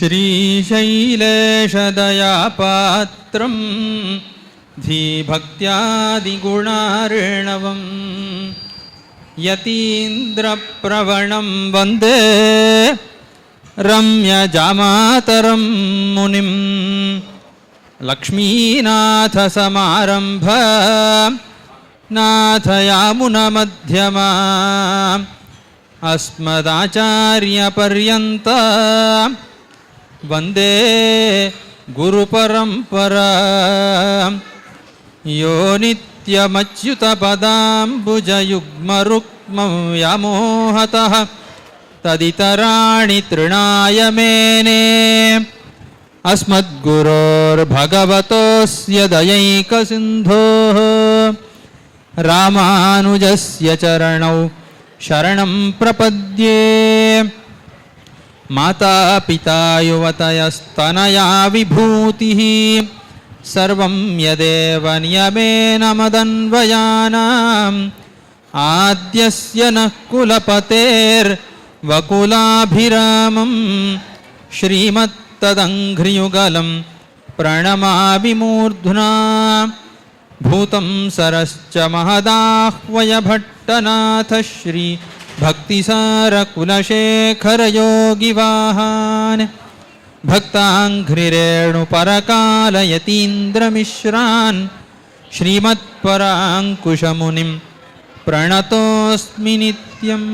श्रीशैलेशदयापात्रं धीभक्त्यादिगुणार्णवं यतीन्द्रप्रवणं वन्दे रम्यजामातरं मुनिं लक्ष्मीनाथसमारम्भा नाथयामुनमध्यमा अस्मदाचार्यपर्यन्ता वन्दे गुरुपरम्परा यो नित्यमच्युतपदाम्बुजयुग्मरुक्मं व्यामोहतः तदितराणि तृणाय मेने अस्मद्गुरोर्भगवतोऽस्य दयैकसिन्धोः रामानुजस्य चरणौ शरणं प्रपद्ये। माता पिता युवतयस्तनया विभूतिः सर्वं यदेव नियमेन मदन्वयानाम् आद्यस्य नः कुलपतेर्वकुलाभिरामं श्रीमत्तदङ्घ्रियुगलं प्रणमामि मूर्ध्ना। भूतं सरश्च महदाह्वयभट्टनाथ श्री भक्तिसारकुलशेखरयोगिवाहान् भक्ताङ्घ्रिरेणुपरकालयतीन्द्रमिश्रान् श्रीमत्पराङ्कुशमुनिं प्रणतोऽस्मि नित्यम्।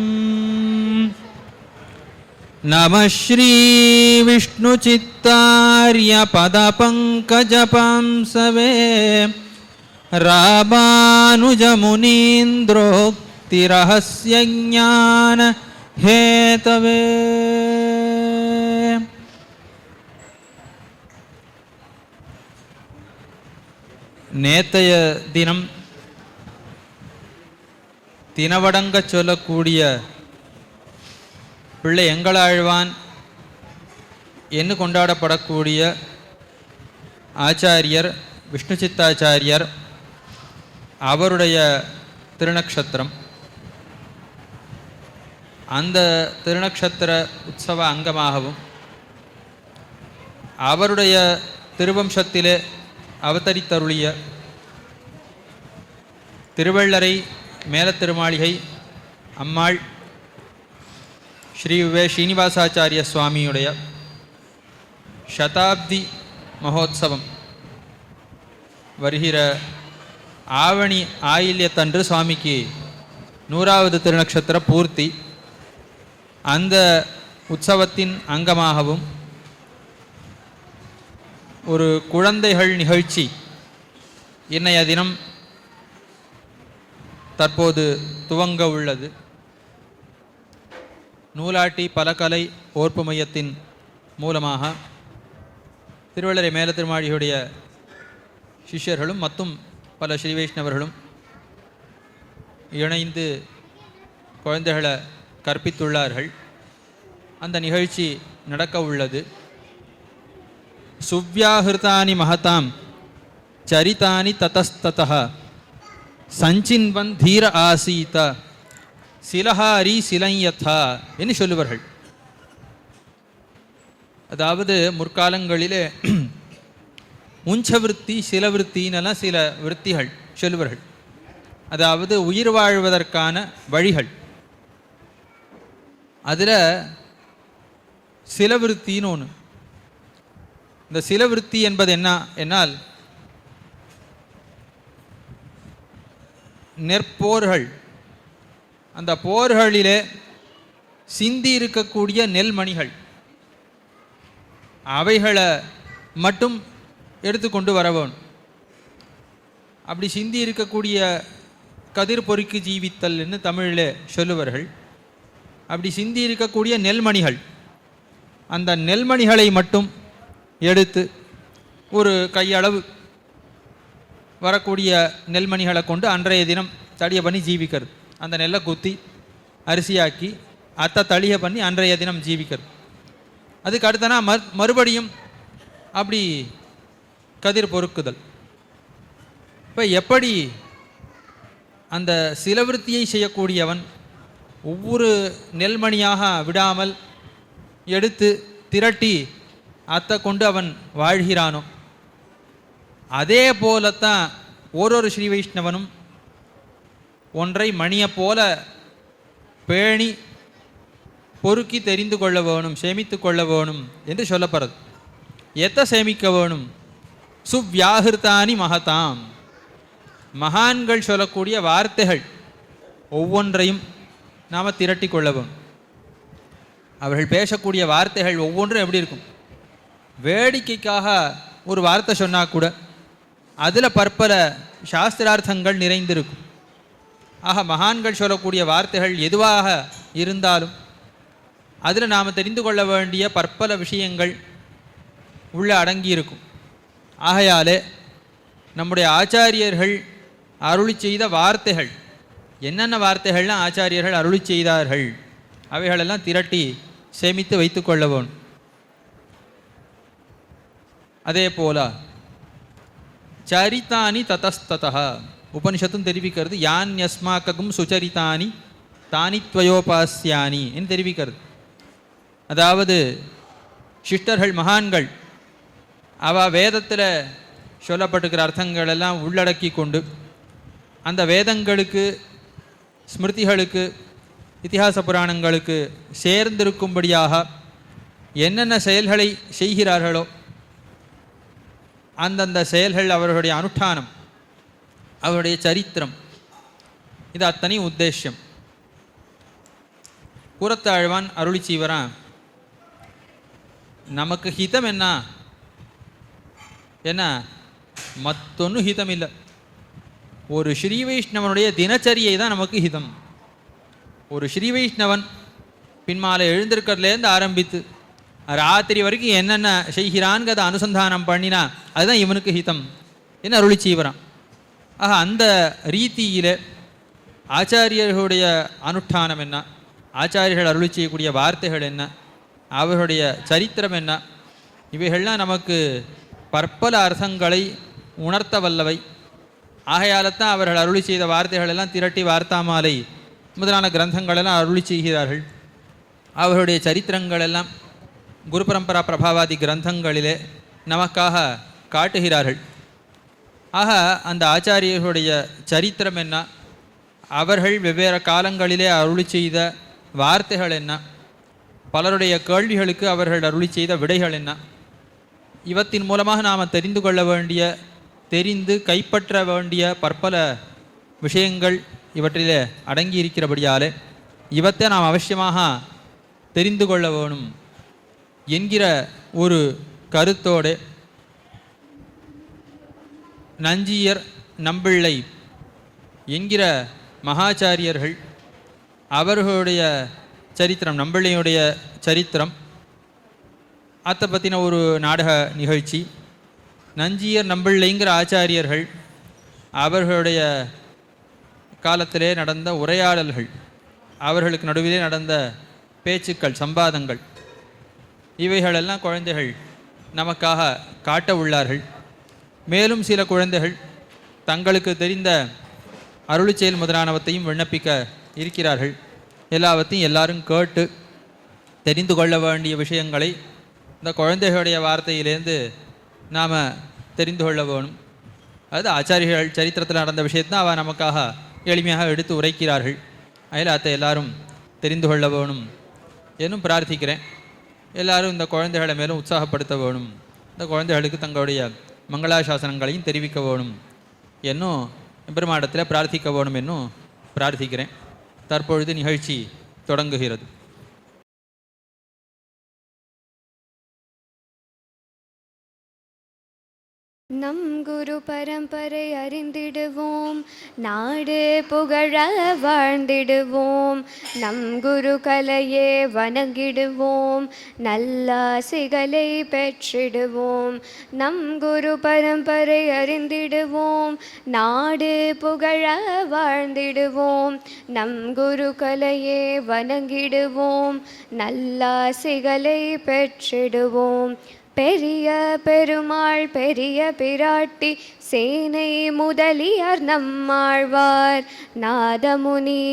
नमः श्रीविष्णुचित्तार्यपदपङ्कजपांसवे रामानुजमुनीन्द्रोक्तिरहस्यज्ञान हेतवे। நேத்தைய தினம் தினவடங்க சொல்லக்கூடிய பிள்ளை எங்களாழ்வான் என்று கொண்டாடப்படக்கூடிய ஆச்சாரியர் விஷ்ணு சித்தாச்சாரியர் அவருடைய திருநக்ஷத்திரம். அந்த திருநக்ஷத்திர உற்சவ அங்கமாகவும் அவருடைய திருவம்சத்திலே அவதரித்தருளிய திருவள்ளரை மேலத்திருமாளிகை அம்மாள் ஸ்ரீ ஸ்ரீனிவாசாச்சாரிய சுவாமியுடைய சதாப்தி மகோத்சவம் வருகிற ஆவணி ஆயில்யத்தன்று சுவாமிக்கு 100வது திருநக்ஷத்திர பூர்த்தி. அந்த உற்சவத்தின் அங்கமாகவும் ஒரு குழந்தைகள் நிகழ்ச்சி இன்றைய தினம் தற்போது துவங்க உள்ளது. நூலாட்டி பலகலை ஓர்ப்பு மையத்தின் மூலமாக திருவள்ளரை மேல திருமாளிகையுடைய சிஷ்யர்களும் மற்றும் பல ஸ்ரீ வைஷ்ணவர்களும் இணைந்து குழந்தைகளை கற்பித்துள்ளார்கள். அந்த நிகழ்ச்சி நடக்க உள்ளது. சுவ்யாஹிருதானி மகதாம் சரிதானி ததஸ்ததஹ சஞ்சின்வன் தீர ஆசீத சிலஹாரி சிலயதா என்று சொல்லுவார்கள். அதாவது முற்காலங்களிலே உஞ்சவிருத்தி சிலவிருத்தின்னெல்லாம் சில விருத்திகள் சொல்லுவார்கள். அதாவது உயிர் வாழ்வதற்கான வழிகள். அதில் சிலவிருத்தின்னு ஒன்று. இந்த சிலவிருத்தி என்பது என்ன என்னால் நெற்போர்கள், அந்த போர்களிலே சிந்தி இருக்கக்கூடிய நெல்மணிகள் அவைகளை மட்டும் எடுத்துக்கொண்டு வரவேன். அப்படி சிந்தி இருக்கக்கூடிய கதிர் பொறுக்கு ஜீவித்தல் என்று தமிழில் சொல்லுவார்கள். அப்படி சிந்தி இருக்கக்கூடிய நெல்மணிகள், அந்த நெல்மணிகளை மட்டும் எடுத்து ஒரு கையளவு வரக்கூடிய நெல்மணிகளை கொண்டு அன்றைய தினம் தளிய பண்ணி ஜீவிக்கிறது. அந்த நெல்லை குத்தி அரிசியாக்கி அத்தை தளிய பண்ணி அன்றைய தினம் ஜீவிக்கிறது. அதுக்கு அடுத்தனா மறுபடியும் அப்படி கதிர் பொறுக்குதல். இப்போ எப்படி அந்த சிலவிருத்தியை செய்யக்கூடியவன் ஒவ்வொரு நெல்மணியாக விடாமல் எடுத்து திரட்டி அத்தை கொண்டு அவன் வாழ்கிறானோ அதே போலத்தான் ஒரு ஸ்ரீ வைஷ்ணவனும் ஒன்றை மணியை போல பேணி பொறுக்கி தெரிந்து கொள்ள வேணும், சேமித்து கொள்ள வேணும் என்று சொல்லப்படுறது. எத்தை சேமிக்க வேணும்? சுவ்யாகிருத்தானி மகதாம், மகான்கள் சொல்லக்கூடிய வார்த்தைகள் ஒவ்வொன்றையும் நாம் திரட்டி கொள்ள வேணும். அவர்கள் பேசக்கூடிய வார்த்தைகள் ஒவ்வொன்றும் எப்படி இருக்கும்? வேடிக்கைக்காக ஒரு வார்த்தை சொன்னால் கூட அதில் பற்பல சாஸ்திரார்த்தங்கள் நிறைந்திருக்கும். ஆக மகான்கள் சொல்லக்கூடிய வார்த்தைகள் எதுவாக இருந்தாலும் அதில் நாம் தெரிந்து கொள்ள வேண்டிய பற்பல விஷயங்கள் உள்ள அடங்கியிருக்கும். ஆகையாலே நம்முடைய ஆச்சாரியர்கள் அருளி செய்த வார்த்தைகள், என்னென்ன வார்த்தைகள்லாம் ஆச்சாரியர்கள் அருளி செய்தார்கள் அவைகளெல்லாம் திரட்டி சேமித்து வைத்து கொள்ள வேணும். அதே போல சரித்தானி ததஸ்ததா, உபனிஷத்தும் தெரிவிக்கிறது. யான்யஸ்மாக்கும் சுச்சரித்தானி தானி துவயோபாஸ்யானி என்று தெரிவிக்கிறது. அதாவது சிஷ்டர்கள், மகான்கள், அவ வேதத்தில் சொல்லப்பட்டிருக்கிற அர்த்தங்கள் எல்லாம் உள்ளடக்கி கொண்டு அந்த வேதங்களுக்கு, ஸ்மிருதிகளுக்கு, இதிகாச புராணங்களுக்கு சேர்ந்திருக்கும்படியாக என்னென்ன செயல்களை செய்கிறார்களோ அந்தந்த செயல்கள், அவர்களுடைய அனுஷ்டானம், அவருடைய சரித்திரம், இது அத்தனை உத்தேசியம். கூறத்தாழ்வான் அருளி செய்வரான், நமக்கு ஹிதம் என்ன என்ன மத்தொன்னும் ஹிதம் இல்லை. ஒரு ஸ்ரீ வைஷ்ணவனுடைய தினச்சரியை தான் நமக்கு ஹிதம். ஒரு ஸ்ரீ வைஷ்ணவன் பின்மாலை எழுந்திருக்கிறதுலேருந்து ஆரம்பித்து ராத்திரி வரைக்கும் என்னென்ன செய்கிறான்கிறத அனுசந்தானம் பண்ணினா அதுதான் இவனுக்கு ஹிதம் என்ன அருளி செய்வரான். ஆக அந்த ரீதியில் ஆச்சாரியர்களுடைய அனுஷ்டானம் என்ன, ஆச்சாரியர்கள் அருளி செய்யக்கூடிய வார்த்தைகள் என்ன, அவர்களுடைய சரித்திரம் என்ன, இவைகள்லாம் நமக்கு பற்பல அர்த்தங்களை உணர்த்த வல்லவை. ஆகையால்தான் அவர்கள் அருளி செய்த வார்த்தைகள் எல்லாம் திரட்டி வார்த்தாமாலை முதலான கிரந்தங்களெல்லாம் அருளி செய்கிறார்கள். அவர்களுடைய சரித்திரங்கள் எல்லாம் குரு பரம்பரா பிரபாவாதி கிரந்தங்களிலே நமக்காக காட்டுகிறார்கள். ஆக அந்த ஆச்சாரியர்களுடைய சரித்திரம் என்ன, அவர்கள் வெவ்வேறு காலங்களிலே அருளி செய்த வார்த்தைகள் என்ன, பலருடைய கேள்விகளுக்கு அவர்கள் அருளி செய்த விடைகள் என்ன, இவற்றின் மூலமாக நாம் தெரிந்து கொள்ள வேண்டிய, தெரிந்து கைப்பற்ற வேண்டிய பற்பல விஷயங்கள் இவற்றிலே அடங்கி இருக்கிறபடியாலே இவற்றை நாம் அவசியமாக தெரிந்து கொள்ள வேணும் என்கிற ஒரு கருத்தோடு நஞ்சியர் நம்பிள்ளை என்கிற மகாச்சாரியர்கள் அவர்களுடைய சரித்திரம், நம்பிள்ளையுடைய சரித்திரம், அதை பற்றின ஒரு நாடக நிகழ்ச்சி. நஞ்சியர் நம்பிள்ளைங்கிற ஆச்சாரியர்கள் அவர்களுடைய காலத்திலே நடந்த உரையாடல்கள், அவர்களுக்கு நடுவிலே நடந்த பேச்சுக்கள், சம்பாதங்கள், இவைகளெல்லாம் குழந்தைகள் நமக்காக காட்ட உள்ளார்கள். மேலும் சில குழந்தைகள் தங்களுக்கு தெரிந்த அருளிச்செயல் முதலானவற்றையும் விண்ணப்பிக்க இருக்கிறார்கள். எல்லாவற்றையும் எல்லாரும் கேட்டு தெரிந்து கொள்ள வேண்டிய விஷயங்களை இந்த குழந்தைகளுடைய வார்த்தையிலேருந்து நாம் தெரிந்து கொள்ள வேணும். அது ஆச்சாரியர்கள் சரித்திரத்தில் நடந்த விஷயத்தான் அவள் நமக்காக எளிமையாக எடுத்து உரைக்கிறார்கள். அதில் அதை எல்லாரும் தெரிந்து கொள்ள வேணும் என்னும் பிரார்த்திக்கிறேன். எல்லாரும் இந்த குழந்தைகளை மேலும் உற்சாகப்படுத்த வேணும், இந்த குழந்தைகளுக்கு தங்களுடைய மங்களாசாசனங்களையும் தெரிவிக்க வேணும் என்னும் பெருமாடத்தில் பிரார்த்திக்க வேணும் என்னும் பிரார்த்திக்கிறேன். தற்பொழுது நிகழ்ச்சி தொடங்குகிறது. நம் குரு பரம்பரை அறிந்திடுவோம், நாடு புகழ வாழ்ந்திடுவோம். நம் குரு கலையே வணங்கிடுவோம், நல்லாசிகளை பெற்றிடுவோம். நம் குரு பரம்பரை அறிந்திடுவோம், நாடு புகழ வாழ்ந்திடுவோம். நம் குரு கலையே வணங்கிடுவோம், நல்லாசிகளை பெற்றிடுவோம். பெரிய பெருமாள் பெரிய பிராட்டி சேனை முதலியார் நம்மாழ்வார் நாதமுனி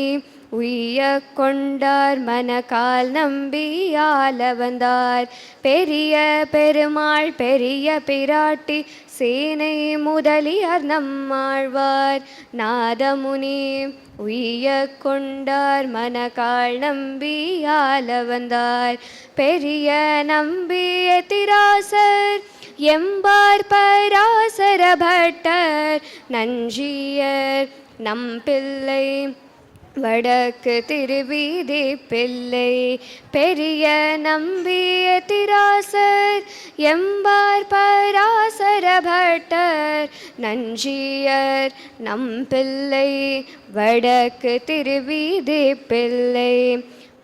உய்ய கொண்டார் மனக்கால் நம்பியால வந்தார். பெரிய பெருமாள் பெரிய பிராட்டி சேனை முதலியார் நம்மாழ்வார் நாதமுனி உய்ய கொண்டார் மனக்கால் நம்பியால வந்தார். பெரிய நம்பிய திராசர் எம்பார் பராசர பட்டர் நஞ்சியர் நம் பிள்ளை வடக்கு திருவீதி பிள்ளை. பெரிய நம்பிய திராசர் எம்பார் பராசர பட்டர் நஞ்சியர் நம் பிள்ளை வடக்கு திருவீதி பிள்ளை.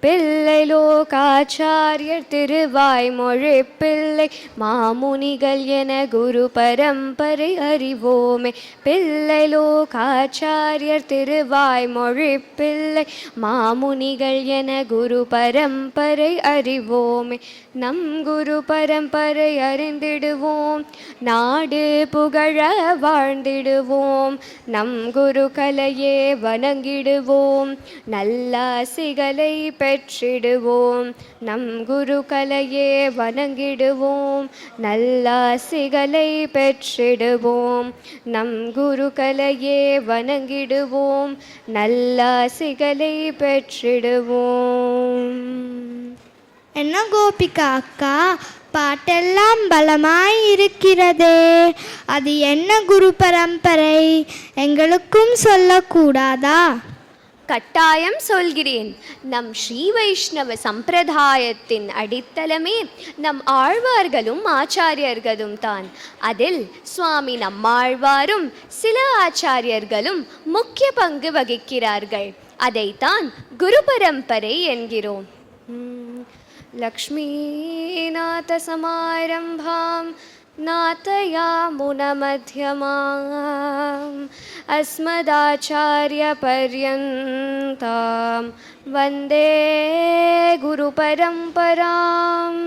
பிள்ளை லோகாச்சாரியர் திருவாய்மொழி பிள்ளை மாமுனிகள் என குரு பரம்பரை அறிவோமே. பிள்ளை லோகாச்சாரியர் திருவாய்மொழி பிள்ளை மாமுனிகள் என குரு பரம்பரை அறிவோமே. நம் குரு பரம்பரை அறிந்திடுவோம் நாடு புகழ வாழ்ந்திடுவோம். நம் குரு கலையே வணங்கிடுவோம் நல்லாசிகளை பெற்றிடுவோம். நம் குரு கலையே வணங்கிடுவோம் நல்லாசிகளை பெற்றிடுவோம். நம் குரு கலையே வணங்கிடுவோம் நல்லாசிகளை பெற்றிடுவோம். என்ன கோபிகா அக்கா, பாட்டெல்லாம் பலமாய் இருக்கிறதே, அது என்ன குரு பரம்பரை? எங்களுக்கும் சொல்லக்கூடாதா? கட்டாயம் சொல்கிறேன். நம் ஸ்ரீ வைஷ்ணவ சம்பிரதாயத்தின் அடித்தளமே நம் ஆழ்வார்களும் ஆச்சாரியர்களும் தான். அதில் சுவாமி நம்மாழ்வாரும் சில ஆச்சாரியர்களும் முக்கிய பங்கு வகிக்கிறார்கள். அதைத்தான் குரு பரம்பரை என்கிறோம். லக்ஷ்மீநாத சமாரம்பாம் நாதயாமுனமத்யமாம் அஸ்மதாச்சாரிய பர்யந்தாம் வந்தே குரு பரம்பராம்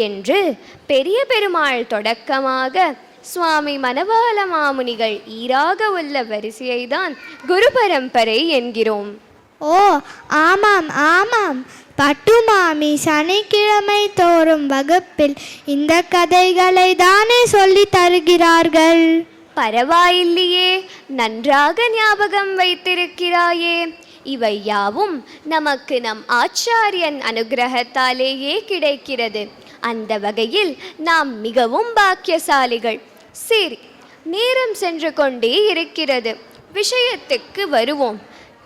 என்று பெரிய பெருமாள் தொடக்கமாக சுவாமி மணவாள மாமுனிகள் ஈராக உள்ள வரிசையைதான் குரு பரம்பரை என்கிறோம். ஓ ஆமாம் ஆமாம், பட்டுமாமி சனிக்கிழமை தோறும் வகுப்பில் இந்த கதைகளை தானே சொல்லி தருகிறார்கள். பரவாயில்லையே, நன்றாக ஞாபகம் வைத்திருக்கிறாயே. இவை யாவும் நமக்கு நம் ஆச்சாரியன் அனுகிரகத்தாலேயே கிடைக்கிறது. அந்த வகையில் நாம் மிகவும் பாக்கியசாலிகள். சரி, நேரம் சென்று கொண்டே இருக்கிறது. விஷயத்துக்கு வருவோம்.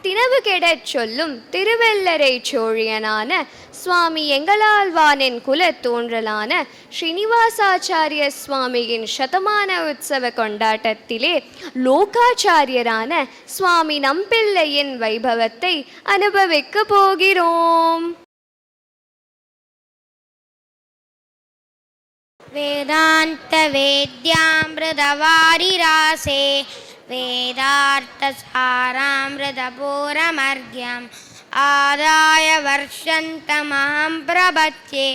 தினவு கெடச் சொல்லும் திருவெல்லரை சோழியனான சுவாமி எங்களாழ்வானின் குல தோன்றலான ஸ்ரீனிவாசாச்சாரிய சுவாமியின் சதமான உற்சவ கொண்டாட்டத்திலே லோகாச்சாரியரான சுவாமி நம்பிள்ளையின் வைபவத்தை அனுபவிக்க போகிறோம். வேதாந்த வேத்யாமிருதவாரிராசே வேதார்த்தசாராமிருதபூரமர்க்யம் ஆதாய வர்ஷந்தமஹம் பிரபத்யே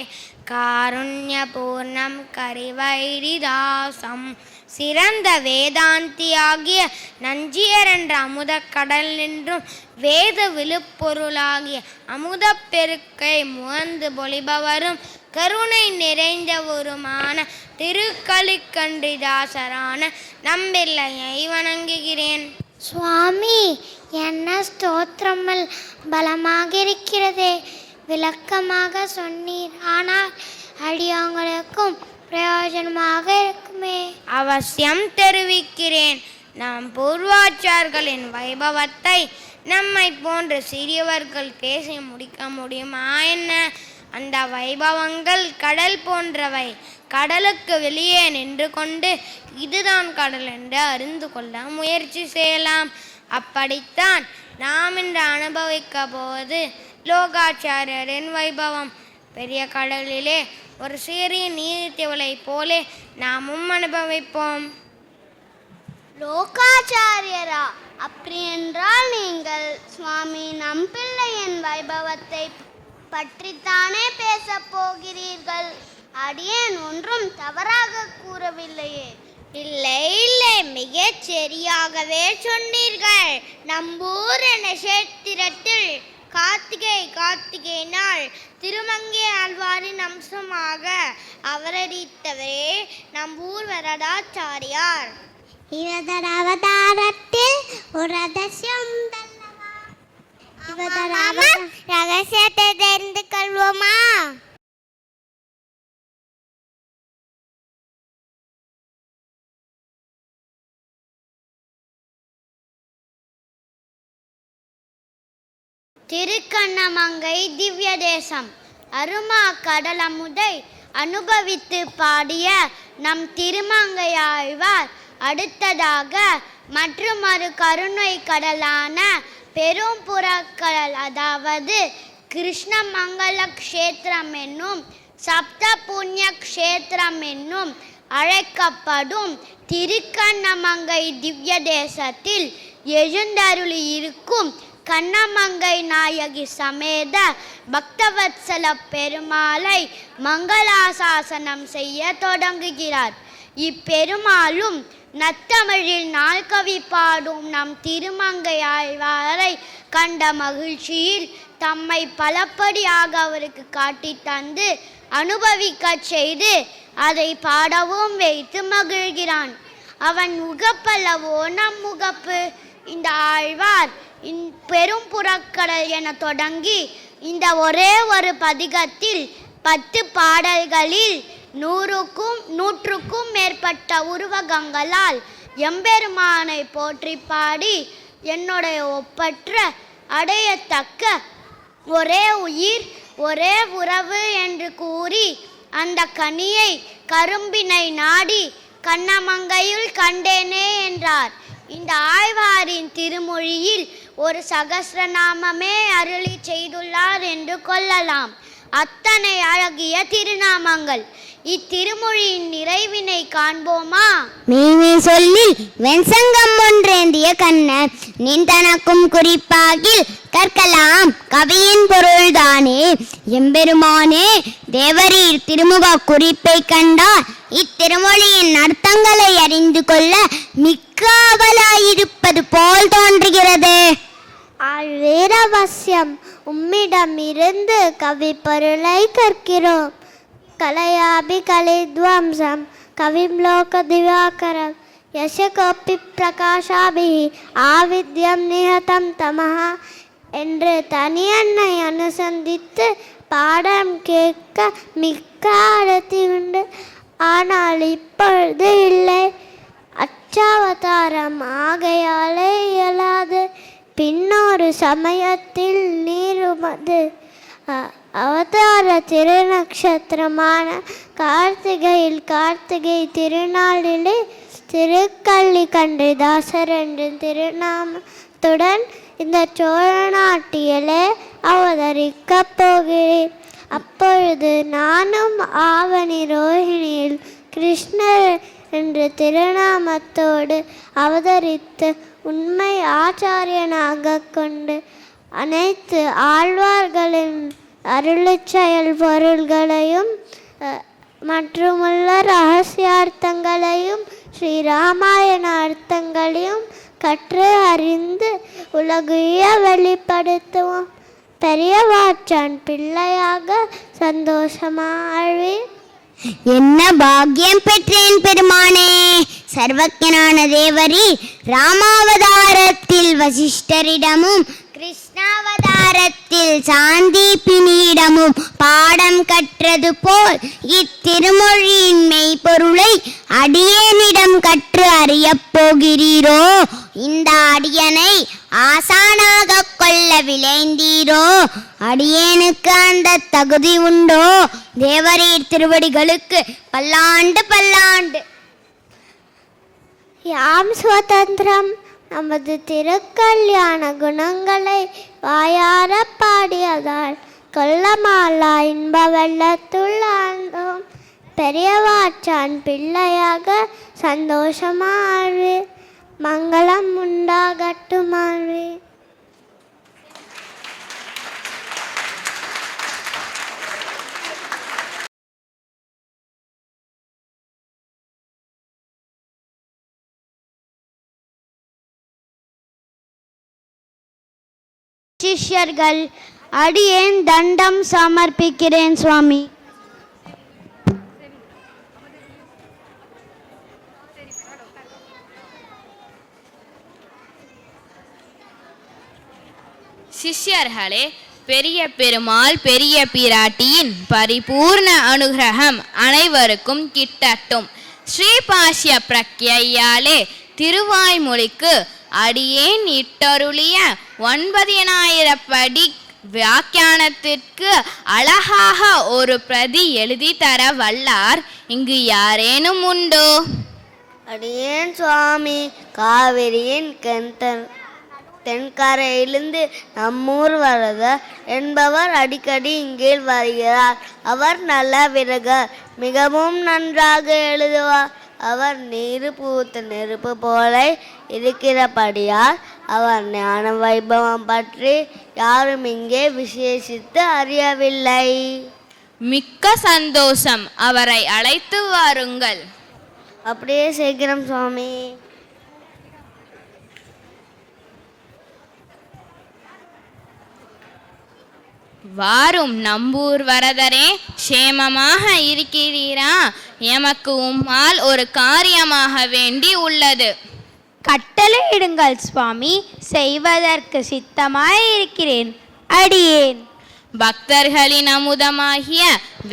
காருண்யபூர்ணம் கரிவைரிதாசம். சிறந்த வேதாந்தியாகிய நஞ்சியர் என்ற அமுதக்கடல் நின்றும் வேத விழுப்பொருளாகிய அமுதப் பெருக்கை முகந்து பொழிபவரும் கருணை நிறைந்தவருமான திருக்கலிக்கன்றிதாசரான நம்பிள்ளையை வணங்குகிறேன். சுவாமி, என்ன ஸ்தோத்திரங்கள் பலமாக இருக்கிறதே, விளக்கமாக சொன்னீர். ஆனால் அடியவங்களுக்கும் பிரயோஜனமாக இருக்குமே. அவசியம் தெரிவிக்கிறேன். நம் பூர்வாச்சார்களின் வைபவத்தை நம்மை போன்ற சிறியவர்கள் பேசி முடிக்க முடியுமா என்ன? அந்த வைபவங்கள் கடல் போன்றவை. கடலுக்கு வெளியே நின்று கொண்டு இதுதான் கடல் என்று அறிந்து கொள்ள முயற்சி செய்யலாம். அப்படித்தான் நாம் இன்று அனுபவிக்க போவது லோகாச்சாரியரின் வைபவம். பெரிய கடலிலே ஒரு சிறிய நீர்த்திவளை போலே நாமும் அனுபவிப்போம். லோகாச்சாரியரா? அப்படி என்றால் நீங்கள் சுவாமி நம்பிள்ளையின் வைபவத்தை பற்றித்தானே பேசப் போகிறீர்கள்? அடியேன் ஒன்றும் தவறாக கூறவில்லையே. இல்லை இல்லை, மிகச் சரியாகவே சொன்னீர்கள். நம்பூர் நட்சத்திரத்தில் கார்த்திகை நாள் திருமங்கை ஆழ்வாரின் அம்சமாக அவதரித்தவரே நம்பூர் வரதாச்சாரியார். இவரது அவதாரத்தில் ஒரு ரகசியம் ரகசியத்தை தெரிந்து கொள்வோமா? திருக்கண்ணமங்கை திவ்ய தேசம். அருமா கடலமுதை அனுபவித்து பாடிய நம் திருமங்கையாழ்வார் அடுத்ததாக மற்றுமொரு கருணை கடலான பெரும் புறக்கடல், அதாவது கிருஷ்ணமங்கல க்ஷேத்திரம் என்னும் சப்த புண்ணிய க்ஷேத்திரம் என்னும் அழைக்கப்படும் திருக்கண்ணமங்கை திவ்ய தேசத்தில் எழுந்தருளி இருக்கும் கண்ணமங்கை நாயகி சமேத பக்தவத்சல பெருமாளை மங்களாசாசனம் செய்ய தொடங்குகிறார். இப்பெருமாளும் நத்தமிழில் நால்கவி பாடும் நம் திருமங்கையாழ்வாரை கண்ட மகிழ்ச்சியில் தம்மை பலப்படியாக அவருக்கு காட்டி தந்து அனுபவிக்க செய்து அதை பாடவும் வைத்து மகிழ்கிறான். அவன் முகப்பல்லவோ நம் முகப்பு. இந்த ஆழ்வார் பெரும் புறக்கடல் என தொடங்கி இந்த ஒரே ஒரு பதிகத்தில் 10 பாடல்களில் 100க்கும் மேற்பட்ட உருவகங்களால் எம்பெருமானை போற்றி பாடி என்னுடைய ஒப்பற்ற அடையத்தக்க ஒரே உயிர் ஒரே உறவு என்று கூறி அந்த கனியை கரும்பினை நாடி கண்ணமங்கையுள் கண்டேனே என்றார். இந்த ஆழ்வாரின் திருமொழியில் ஒரு சகஸ்ரநாமமே அருளி செய்துள்ளார் என்று கொள்ளலாம். அத்தனை அழகிய திருநாமங்கள். இத்திருமொழியின் நிறைவினை காண்போமா? மீனி சொல்லி வெண்சங்கம் ஒன்றேந்திய கண்ணன் நின் தனக்கும் குறிப்பாகில் கற்கலாம் கவியின் பொருள்தானே. எம்பெருமானே தேவரீர் திருமுக குறிப்பை கண்டார் இத்திருமொழியின் அர்த்தங்களை அறிந்து கொள்ள மிக்க அவலாயிருப்பது போல் தோன்றுகிறது. வீரவசியம் உம்மிடமிருந்து கவி பொருளை கற்கிறோம். கலையாபி கலைத்வம்சம் கவிம் லோக திவாகரம் யசகோப்பி பிரகாஷாபி ஆவித்யம் நிஹதம் தமஹா என்று தனியன்னை அனுசந்தித்து பாடம் கேட்க மிக்க அடர்த்தி உண்டு. ஆனால் இப்பொழுது இல்லை. அச்சாவதாரம் ஆகையாலே இயலாது. பின்னொரு சமயத்தில் நீருமது. அவதார திருநக்ஷத்திரமான கார்த்திகை திருநாளிலே திருக்கள்ளி கண்டிதாசர் என்ற திருநாமத்துடன் இந்த சோழ நாட்டிலே அவதரிக்கப் போகிறேன். அப்பொழுது நானும் ஆவணி ரோஹிணியில் கிருஷ்ணர் என்ற திருநாமத்தோடு அவதரித்து உண்மை ஆச்சாரியனாக கொண்டு அனைத்து ஆழ்வார்களின் அருளுச் செயல் பொருள்களையும் மற்றுமுள்ள ரகசியார்த்தங்களையும் ஸ்ரீராமாயண அர்த்தங்களையும் கற்று அறிந்து உலகைய வெளிப்படுத்துவோம். பெரியவாச்சான் பிள்ளையாக சந்தோஷமாழ்வேன். என்ன பாக்கியம் பெற்றேன் பெருமானே. சர்வஜனான தேவரி ராமாவதாரத்தில் வசிஷ்டரிடமும் கிருஷ்ணாவதாரத்தில் சாந்தீபினியிடமும் பாடம் கற்றது போல் இத்திருமொழியின் மெய்ப்பொருளை அடியேனிடம் கற்று அறியப் போகிறீரோ? இந்த அடியனை ஆசானாக கொள்ள விளைந்தீரோ? அடியேனுக்கு அந்த தகுதி உண்டோ? தேவரீர் திருவடிகளுக்கு பல்லாண்டு பல்லாண்டு. யாம் சுதந்திரம். நமது திருக்கல்யாண குணங்களை வாயார பாடியதால் கொல்லமாலா இன்ப வெள்ளத்துள் ஆழ்ந்தோம். பெரியவாச்சான் பிள்ளையாக சந்தோஷமாழ்வே. மங்களம் உண்டாகட்டுமாழ்வே. சிஷ்யர்கள், அடியேன் தண்டம் சமர்ப்பிக்கிறேன் சுவாமி. சிஷ்யர்களே, பெரிய பெருமாள் பெரிய பிராட்டியின் பரிபூர்ண அனுகிரகம் அனைவருக்கும் கிட்டட்டும். ஸ்ரீபாஷ்ய பிரக்ஞையாலே திருவாய்மொழிக்கு அடியேன் இட்டருளிய 9000 படி வியாக்கியானத்திற்கு அழகாக ஒரு பிரதி எழுதி தர வல்லார் இங்கு யாரேனும் உண்டோ? அடியேன் சுவாமி. காவிரியின் தென்கரையிலிருந்து நம்மூர் வரதர் என்பவர் அடிக்கடி இங்கே வருகிறார். அவர் நல்ல விரகர், மிகவும் நன்றாக எழுதுவார். அவர் நீரு பூத்த நெருப்பு போல இருக்கிறபடியால் அவர் ஞான வைபவம் பற்றி யாரும் இங்கே விசேஷித்து அறியவில்லை. மிக்க சந்தோஷம், அவரை அழைத்து வாருங்கள். அப்படியே செய்கிறோம் சுவாமி. வாரும் நம்பூர் வரதரே, சேமமாக இருக்கிறீரா? எமக்கு உம்மால் ஒரு காரியமாக வேண்டி உள்ளது. கட்டளையிடுங்கள் சுவாமி, செய்வதற்கு சித்தமாயிருக்கிறேன். அடியேன் பக்தர்களின் அமுதமாகிய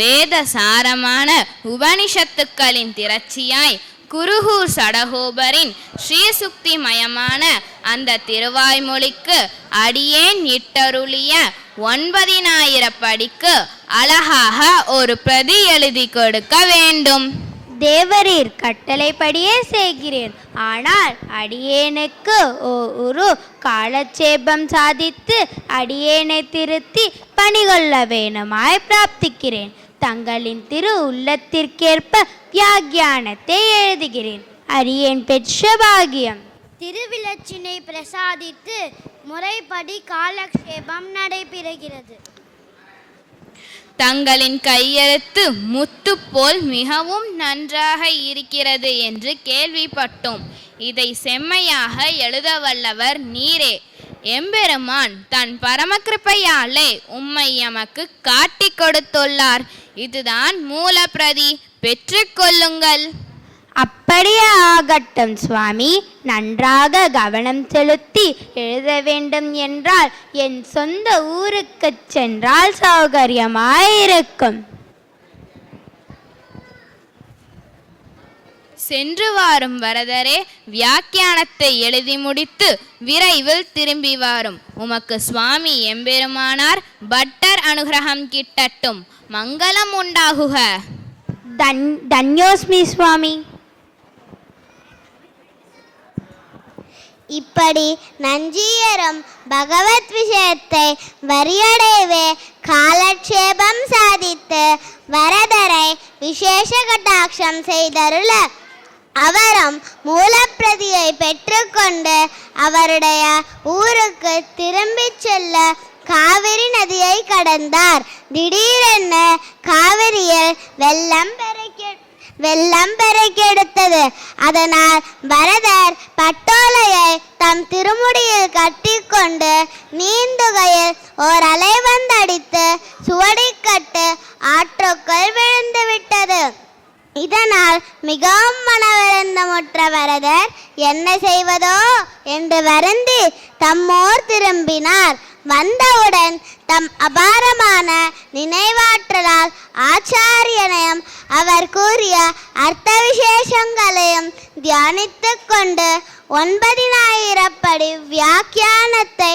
வேத சாரமான உபனிஷத்துக்களின் திரட்சியாய் குருகூர் சடகோபரின் ஸ்ரீசுக்தி மயமான அந்த திருவாய்மொழிக்கு அடியேன் இட்டருளிய 9000 படிக்கு அழகாக ஒரு பிரதி எழுதி கொடுக்க வேண்டும். தேவரீர் கட்டளைப்படியே செய்கிறேன். ஆனால் அடியேனுக்கு ஒரு காலட்சேபம் சாதித்து அடியேனை திருத்தி பணிகொள்ள வேணுமாய் பிரார்த்திக்கிறேன். தங்களின் திரு உள்ளத்திற்கேற்ப வியாக்கியானத்தை எழுதுகிறேன். அடியேன் பெற்ற பாகியம். திருவிலச்சினை பிரசாதித்து முறைப்படி காலக்ஷேபம் நடைபெறுகிறது. தங்களின் கையெழுத்து முத்து போல் மிகவும் நன்றாக இருக்கிறது என்று கேள்விப்பட்டோம். இதை செம்மையாக எழுத வல்லவர் நீரே. எம்பெருமான் தன் பரமகிருப்பையாலே உம்மை எமக்கு காட்டி கொடுத்துள்ளார். இதுதான் மூல பிரதி, பெற்றுக்கொள்ளுங்கள். அப்படியே ஆகட்டும் சுவாமி. நன்றாக கவனம் செலுத்தி எழுத வேண்டும் என்றால் என் சொந்த ஊருக்கு சென்றால் சௌகரியமாயிருக்கும். சென்று வாரும் வரதரே, வியாக்கியானத்தை எழுதி முடித்து விரைவில் திரும்பி வாரும். உமக்கு சுவாமி எம்பெருமானார் பட்டர் அனுகிரகம் கிட்டட்டும். மங்களம் உண்டாகுக. தன்யோஸ்மி சுவாமி. இப்படி நஞ்சியரும் பகவத் விஷயத்தை வரியடைவே காலட்சேபம் சாதித்து வரதரை விசேஷ கட்டாட்சம் செய்தருள அவரும் மூலப்பிரதியை பெற்றுக்கொண்டு அவருடைய ஊருக்கு திரும்பிச் செல்ல காவிரி நதியை கடந்தார். திடீரென காவிரியில் வெள்ளம் பெருக்கெடுத்தது. அதனால் பரதர் பட்டோலையை தம் திருமுடியில் கட்டிக்கொண்டு நீந்துகையில் ஓர் அலை வந்தடித்து சுவடிக்கட்டு ஆற்றுக்குள் விழுந்து விட்டது. இதனால் மிகவும் மனவருந்தமுற்ற வரதர் என்ன செய்வதோ என்று வருந்தி தம்மூர் திரும்பினார். வந்தவுடன் தம் அபாரமான நினைவாற்றலால் ஆச்சாரியனையும் அவர் கூறிய அர்த்த விசேஷங்களையும் தியானித்து கொண்டு 9000 படி வியாக்கியானத்தை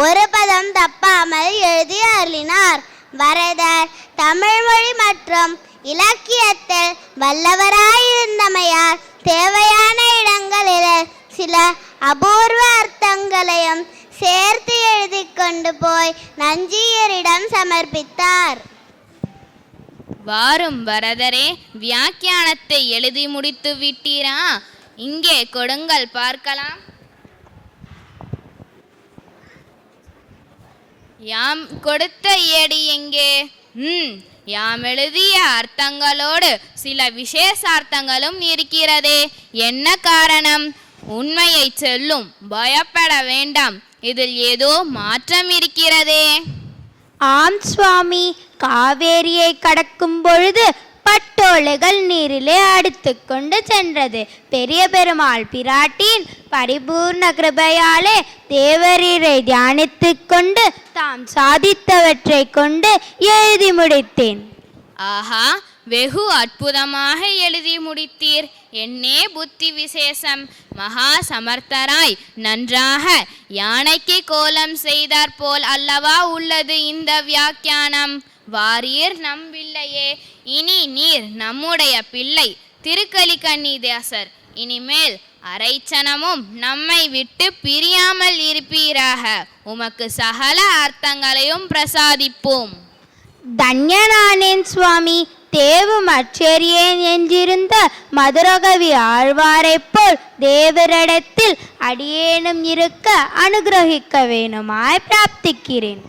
ஒரு பதம் தப்பாமல் எழுதி அருளினார். வரதர் தமிழ்மொழி மற்றும் இலக்கியத்தில் வல்லவராயிருந்தமையால் தேவையான இடங்களில் சில அபூர்வ அர்த்தங்களையும் சேர்த்து எழுதி கொண்டு போய் நஞ்சியரிடம் சமர்ப்பித்தார். வாரும் வரதரே, வியாக்கியானத்தை எழுதி முடித்து விட்டீரா? இங்கே கொடுங்கள் பார்க்கலாம். யாம் கொடுத்த ஏடி எங்கே? யாம் எழுதிய அர்த்தங்களோடு சில விசேஷார்த்தங்களும் இருக்கிறதே. என்ன காரணம்? உண்மையை சொல்லும், பயப்பட வேண்டாம். இதில் ஏதோ மாற்றம் இருக்கிறதே. ஆம் சுவாமி, காவேரியை கடக்கும் பொழுது பட்டோலைகள் நீரிலே அடித்து கொண்டு சென்றது. பெரிய பெருமாள் பிராட்டியின் பரிபூர்ண கிருபையாலே தேவரீரை தியானித்து கொண்டு தாம் சாதித்தவற்றை கொண்டு எழுதி முடித்தேன். ஆஹா, வெகு அற்புதமாக எழுதி முடித்தீர். என்னே புத்தி விசேஷம்! மகா சமர்த்தராய் நன்றாக யானைக்கு கோலம் செய்தார் போல் அல்லவா உள்ளது இந்த வியாக்கியானம். வாரீர் நம்பில்லையே, இனி நீர் நம்முடைய பிள்ளை திருக்கலிக்கன்னிதாசர். இனிமேல் அரைச்சனமும் நம்மை விட்டு பிரியாமல் இருப்பீராக. உமக்கு சகல அர்த்தங்களையும் பிரசாதிப்போம். தன்யனானேன் சுவாமி. தேவும் அச்சேரியேன் என்றிருந்த மதுரகவி ஆழ்வாரைப் போல் தேவரிடத்தில் அடியேனும் இருக்க அனுகிரகிக்க வேணுமாய் பிரார்த்திக்கிறேன்.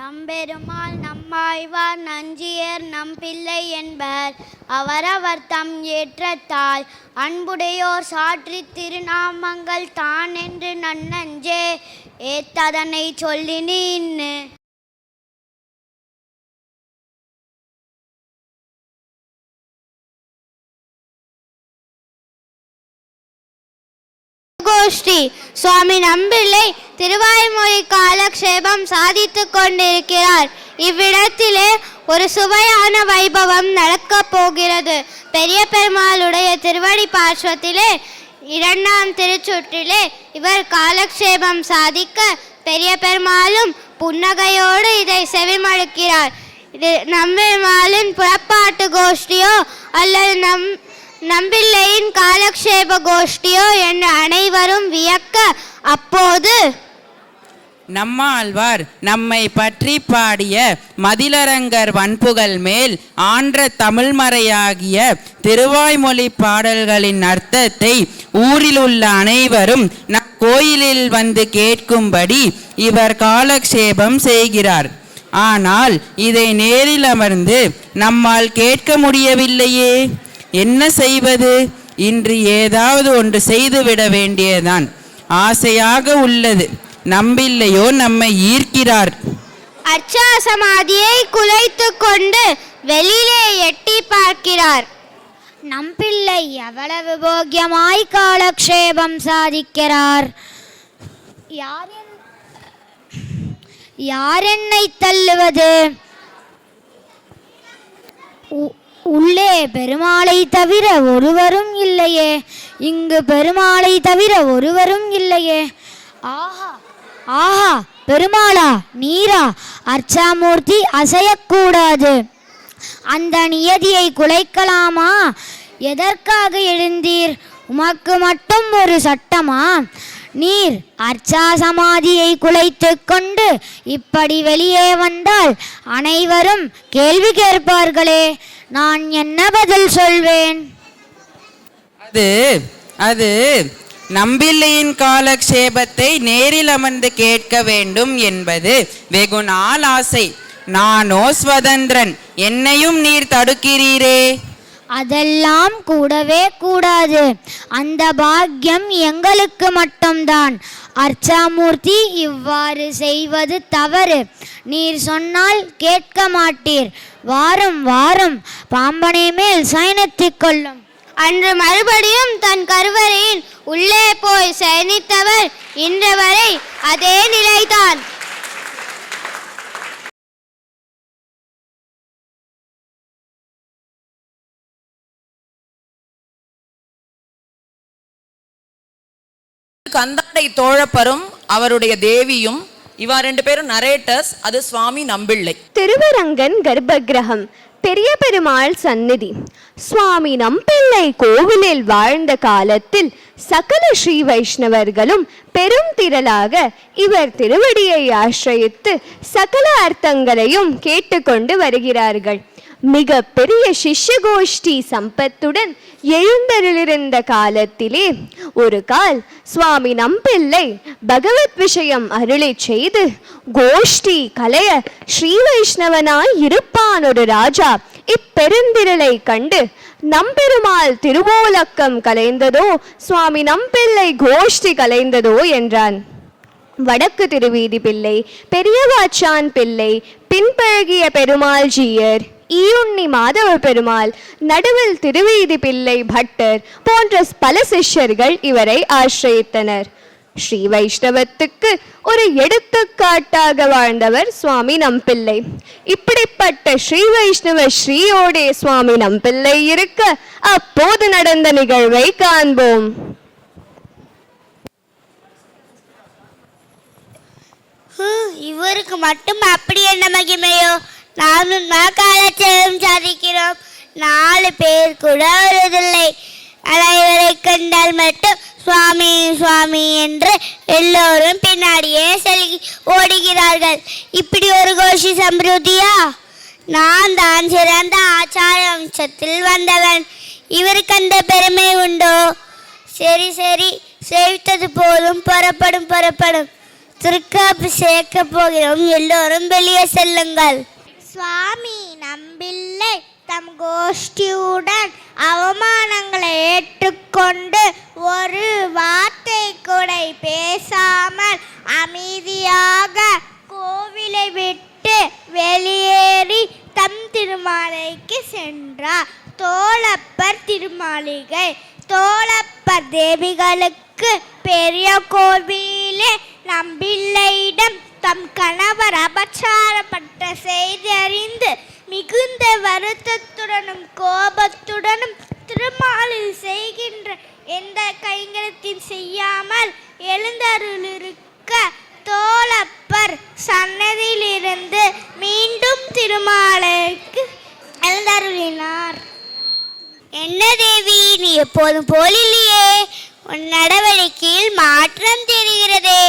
நம்பெருமாள் நம்மாழ்வார் நஞ்சியர் நம் பிள்ளை என்பர். அவரவர் தம் ஏற்றத்தால் அன்புடையோர் சாற்றி திருநாமங்கள் தான் என்று நன்னஞ்சே ஏத்ததனை சொல்லினீன்னு. கோஷ்டி சுவாமி நம்பிள்ளை திருவாய்மொழி காலக்ஷேபம் சாதித்து கொண்டிருக்கிறார். இவ்விடத்திலே ஒரு சுவையான வைபவம் நடக்கப் போகிறது. பெரிய பெருமாளுடைய திருவடி பார்ஸ்வத்திலே 2ஆம் திருச்சுற்றிலே இவர் காலக்ஷேபம் சாதிக்க பெரிய பெருமாளும் புன்னகையோடு இதை செவிமடுக்கிறார். இது நம்பெருமாளின் புறப்பாட்டு கோஷ்டியோ அல்லது நம்பிள்ளையின் காலக்ஷேப கோஷ்டியோ என்று அனைவரும் வியக்க, அப்போது நம்மாழ்வார் நம்மை பற்றி பாடிய மதிலரங்கர் வன்புகழ் மேல் ஆன்ற தமிழ்மறையாகிய திருவாய்மொழி பாடல்களின் அர்த்தத்தை ஊரில் உள்ள அனைவரும் நம் கோயிலில் வந்து கேட்கும்படி இவர் காலக்ஷேபம் செய்கிறார். ஆனால் இதை நேரில் அமர்ந்து நம்மால் கேட்க முடியவில்லையே, என்ன செய்வது? இன்று ஏதாவது ஒன்று செய்துவிட வேண்டியதான். ஆசையாக உள்ளது. நம்பில்லையோ நம்மை ஈர்க்கிறார். அர்ச்சா சமாதியை குலைத்து கொண்டு வெளியிலே எட்டி பார்க்கிறார். நம்பிள்ளை எவ்வளவு போக்கியமாய் காலக்ஷேபம் சாதிக்கிறார். யார் என்னை தள்ளுவது? உள்ளே பெருமாளை தவிர ஒருவரும் இல்லையே. இங்கு பெருமாளை தவிர ஒருவரும் இல்லையே. ஆஹா ஆஹா, பெருமாளா, நீரா? அர்ச்சாமூர்த்தி அசையக்கூடாது. அந்த நியதியை குலைக்கலாமா? எதற்காக எழுந்தீர்? உமக்கு மட்டும் ஒரு சட்டமா? நீர் அர்ச்சா சமாதியை குலைத்து கொண்டு இப்படி வெளியே வந்தால் அனைவரும் கேள்வி கேட்பார்களே. நான் என்ன பதில் சொல்வேன்? அது நம்பிள்ளையின் காலக்ஷேபத்தை நேரில் அமர்ந்து கேட்க வேண்டும் என்பது வெகு நாள் ஆசை. நானோ ஸ்வதந்திரன், என்னையும் நீர் தடுக்கிறீரே. அதெல்லாம் கூடவே கூடாது. அந்த பாக்கியம் எங்களுக்கு மட்டும்தான். அர்ச்சாமூர்த்தி இவ்வாறு செய்வது தவறு. நீர் சொன்னால் கேட்க மாட்டீர். வாரம் வாரம் பாம்பனை மேல் சயனித்துக் கொள்ளும். அன்று மறுபடியும் தன் கருவறையின் உள்ளே போய் சயனித்தவர் இன்று வரை அதே நிலைதான். கந்தாடை தோழப்பரும் அவருடைய தேவியும் இவா 2 பேரும் நரேட்டர்ஸ். அது சுவாமி நம்பிள்ளை. திருவரங்கன் கர்ப்பகிரகம், பெரிய பெருமாள் சந்நிதி. சுவாமி நம்பிள்ளை கோவிலில் வாழ்ந்த காலத்தில் சகல ஸ்ரீ வைஷ்ணவர்களும் பெரும் திரளாக இவர் திருவடியை ஆசிரயித்து சகல அர்த்தங்களையும் கேட்டுக்கொண்டு வருகிறார்கள். மிக பெரிய சிஷ்ய கோஷ்டி சம்பத்துடன் எழுந்தருளிருந்த காலத்திலே ஒரு கால் சுவாமி நம்பிள்ளை பகவத் விஷயம் அருளை செய்து கோஷ்டி கலைய ஸ்ரீ வைஷ்ணவனாய் இருப்பான் ஒரு ராஜா இப்பெருந்திரளை கண்டு நம்பெருமாள் திருவோலக்கம் கலைந்ததோ சுவாமி நம்பிள்ளை கோஷ்டி கலைந்ததோ என்றான். வடக்கு திருவீதி பிள்ளை, பெரியவாச்சான் பிள்ளை, பின்பழகிய பெருமாள் ஜீயர், ஈயுண்ணி மாதவ பெருமாள், நடுவில் திருவீதி பிள்ளை பட்டர் போன்ற பல சிஷ்யர்கள் இவரை ஆசிரியத்தனர். ஸ்ரீ வைஷ்ணவத்துக்கு ஒரு எடுத்துக்காட்டாக வாழ்ந்தவர் சுவாமி நம்பிள்ளை. இப்படிப்பட்ட ஸ்ரீ வைஷ்ணவ ஸ்ரீயோடே சுவாமி நம்பிள்ளை இருக்க அப்போது நடந்த நிகழ்வை காண்போம். இவருக்கு மட்டும் அப்படி என்ன மகிமையோ? நானும் காலட்சேபம் சாதிக்கிறோம், 4 பேர் கூட வருவதில்லை. ஆனால் இவரை கண்டால் மட்டும் சுவாமி சுவாமி என்று எல்லோரும் பின்னாடியே ஓடுகிறார்கள். இப்படி ஒரு கோஷி சம்பிருதியா? நான் தான் சிறந்த ஆச்சார வம்சத்தில் வந்தவன், இவருக்கு அந்த பெருமை உண்டோ? சரி சரி, சேவித்தது போதும், புறப்படும். திருக்காப்பு சேர்க்க போகிறோம், எல்லோரும் வெளியே செல்லுங்கள். சுவாமி நம்பிள்ளை தம் கோஷ்டியுடன் அவமானங்களை ஏற்றுக்கொண்டு ஒரு வார்த்தை கூட பேசாமல் அமைதியாக கோவிலை விட்டு வெளியேறி தம் திருமாளிகைக்கு சென்றார். தோளப்பர் திருமாளிகை. தோளப்பர் தேவிகளுக்கு பெரிய கோவிலே நம்பிள்ளையிடம் தம் கணவர் அபச்சாரப்பட்ட செய்தி அறிந்து மிகுந்த வருத்தத்துடனும் கோபத்துடனும் திருமாலில் செய்கின்ற எந்த கைங்கரத்தையும் செய்யாமல் எழுந்தருளிருக்க தோளப்பர் சன்னதியிலிருந்து மீண்டும் திருமாலுக்கு எழுந்தருளினார். என்ன தேவி, நீ எப்போதும் போலில்லையே, உன் நடவடிக்கையில் மாற்றம் தெரிகிறதே.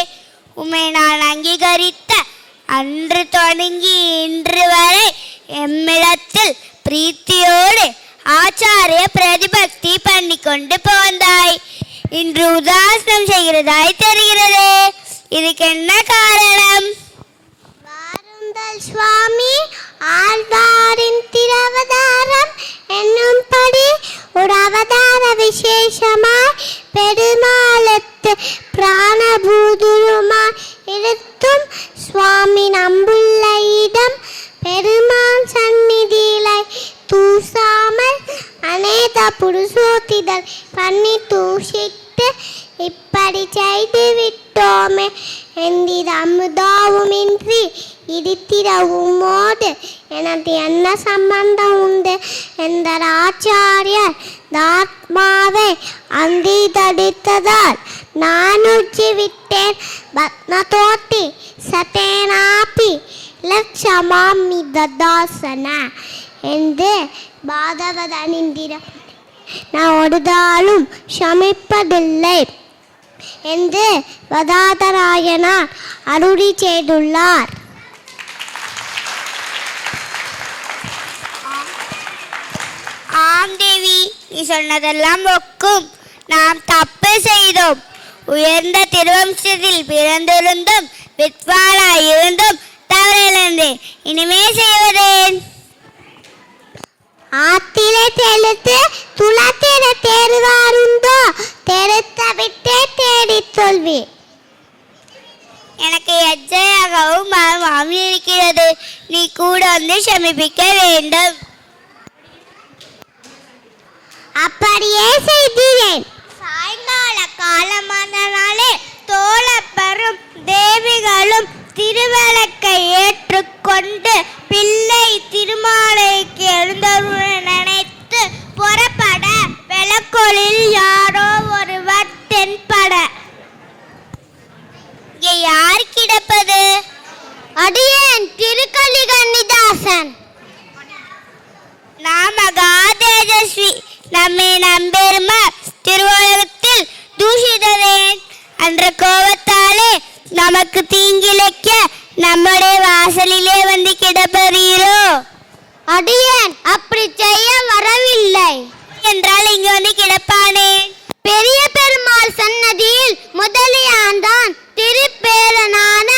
உம்மை நான் அங்கீகரித்த அன்று தொடங்கி இன்று வரை எம்மிடத்தில் பிரீத்தியோடு ஆச்சாரிய பிரதிபக்தி பண்ணி கொண்டு போந்தாய். இன்று உதாசனம் செய்கிறதாய் தெரிகிறதே, இதுக்கு என்ன காரணம்? வாருங்கள் சுவாமி, ஆழ்வாரின் திருவதாரம் என்னும்படி ஒரு அவதார விசேஷமாய் பெருமாளத்து பிராணபூதுருமாய் இருத்தும் சுவாமி நம்பிள்ளையிடம் பெருமாள் சந்நிதியிலை தூசாமல் அநேக புருஷோத்திதல் பண்ணி தூஷித்து இப்படி செய்து விட்டோமே எந்திர அமுதாவுமின்றி இடித்திர உமோடு எனக்கு என்ன சம்பந்தம் உண்டு என்ற ஆச்சாரியர் ஆத்மாவை அந்தி தடித்ததால் நான் உச்சி விட்டேன். பத்மதோட்டி சதேனாப்பி லட்சமாமி ததாசன என்று பாதவத அணிந்திர நான் ஒருதாலும் சமைப்பதில்லை என்று வதாதராயனார் அருளி செய்துள்ளார். ஆம் தேவி, நீ சொன்னதெல்லாம் ஒக்கும். நாம் தப்பு செய்தோம். உயர்ந்த திருவம்சத்தில் பிறந்திருந்தும் வித்வானாய் இருந்தும் தவறிழந்தேன். இனிமே செய்வதேன்? ஆத்திலே தெழுத்து துளத்திர தேர்வாருந்தோ தெருத்த விட்டே தேடித் தொல்வி. எனக்கு எச்சையாகவும் மனமாகவும் இருக்கிறது. நீ கூட வந்து சமீபிக்க வேண்டும். அப்படியே செய்கிறேன். சாயங்கால காலமானாலே தோளப்பரும் தேவிகளும் திருவிளக்கை ஏற்றுக்கொண்டு பிள்ளை திருமாலைக்கு எழுந்தருள நினைத்து புறப்பட விளக்கொளில் யாரோ ஒருவர் தென்பட. இங்கே யார் கிடப்பது? அடியேன் திருக்கலிகன்னிதாசன். நான் மகா தேஜஸ்வி. நம்மை நம்பெருமா திருவுலகத்தில் தூஷித்ததேன்? என்ற கோபத்தாலே நமக்கு தீங்கிழைக்க நம்முடைய வாசலிலே வந்து கிடப்பறீரோ? அடியேன் அப்படி செய்ய வரவில்லை. என்றால் இங்கு வந்து கிடப்பானே? பெரிய பெருமாள் சன்னதியில் முதலியாண்டான் திருப்பேரனான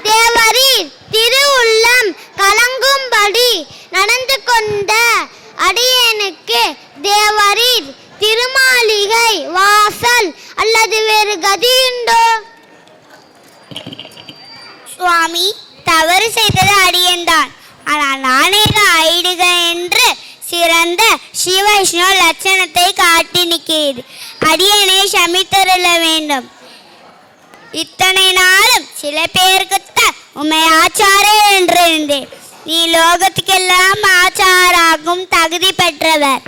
தேவரீர் திருவுள்ளம் கலங்கும்படி நடந்து கொண்ட அடியேனுக்கு தேவரீர் திருமாளிகை வாசல் அல்லது வேறு கதியுண்டோ? சுவாமி, தவறு செய்தது அடியேன்தான். ஆனால் நானேக ஆயிடுக என்று சிறந்த சிவவிஷ்ணு லட்சணத்தை காட்டி நிற்கிறது. அடியனை சமித்தருள வேண்டும். இத்தனை நாளும் சில பேருக்குத்தான் உண்மை ஆச்சாரே என்று இருந்தேன். நீ லோகத்துக்கெல்லாம் ஆச்சாராகும் தகுதி பெற்றவர்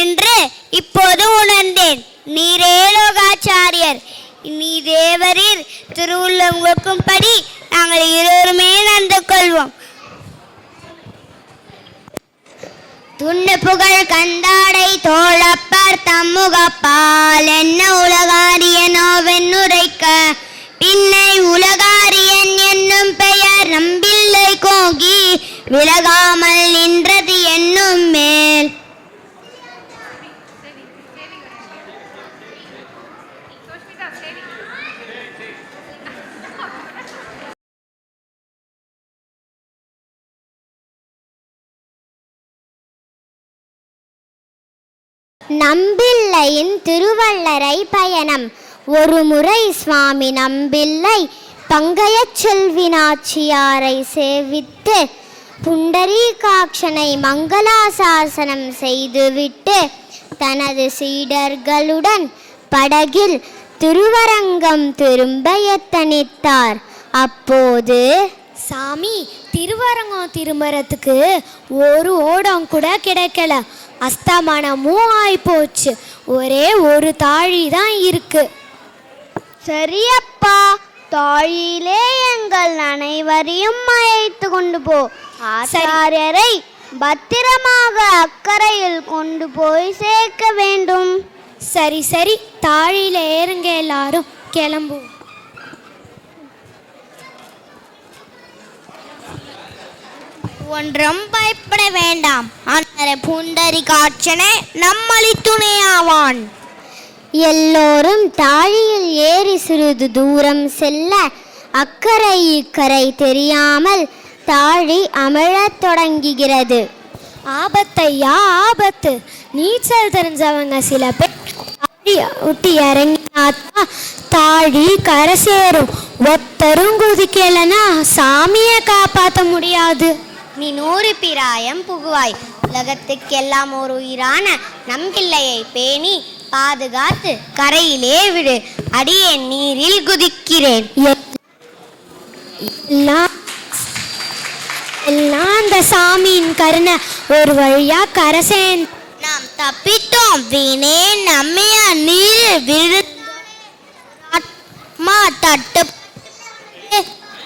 என்று இப்போது உணர்ந்தேன். நீரே லோகாச்சாரியர். நீ தேவரீர் திருவுள்ளம் வைக்கும்படி நாங்கள் இருவருமே நடந்து கொள்வோம். துண்ணு புகழ் கந்தாடை தோழப்பர் தம்முகப்பால் என்ன உலகாரியனோ வெண்ணுரைக்க பின்னை உலகாரியன் என்னும் பெயர் நம்பில்லை கோங்கி விலகாமல் நின்றது என்னும் மேல். நம்பிள்ளையின் திருவள்ளரை பயணம். ஒரு முறை சுவாமி நம்பிள்ளை பங்கையச் செல்வி நாச்சியாரை சேவித்து புண்டரீகாட்சனை மங்களாசாசனம் செய்துவிட்டு தனது சீடர்களுடன் படகில் திருவரங்கம் திரும்ப எத்தனித்தார். அப்போது, சாமி, திருவரங்கம் திரும்புறதுக்கு ஒரு ஓடம் கூட கிடைக்கல. அஸ்தமனமும் ஆயிப்போச்சு. ஒரே ஒரு தாழி தான் இருக்கு. சரியப்பா, தாழியிலே எங்கள் அனைவரையும் அழைத்து கொண்டு போ. ஆச்சாரியரை பத்திரமாக அக்கறையில் கொண்டு போய் சேர்க்க வேண்டும். சரி சரி, தாழியில ஏறுங்க, எல்லாரும் கிளம்புவோம். ஒன்றும் பயப்பட வேண்டாம். அந்த புண்டரீகாட்சனே நம்மளி துணையாவான். எல்லோரும் தாழியில் ஏறி சிறிது தூரம் செல்ல அக்கறை இக்கரை தெரியாமல் தாழி அமிழத் தொடங்குகிறது. ஆபத்தையா ஆபத்து. நீச்சல் தெரிஞ்சவங்க சில பேர் தாழி விட்டு இறங்கினாத்தான் தாழி கரை சேரும். ஒத்தரும் குதிக்கலன்னா சாமியை காப்பாற்ற முடியாது. நீ 100 பிராயம் புகுவாய். உலகத்துக்கெல்லாம் ஒரு உயிரான நம்பிள்ளையை பேணி பாதுகாத்து கரையிலே விடு. அடியே நீரில் குதிக்கிறேன். எல்லாம் அந்த சாமியின் கருணை. ஒரு வழியா கரசேன். நாம் தப்பித்தோம். வீணே நம்மைய நீர் விழு தட்டு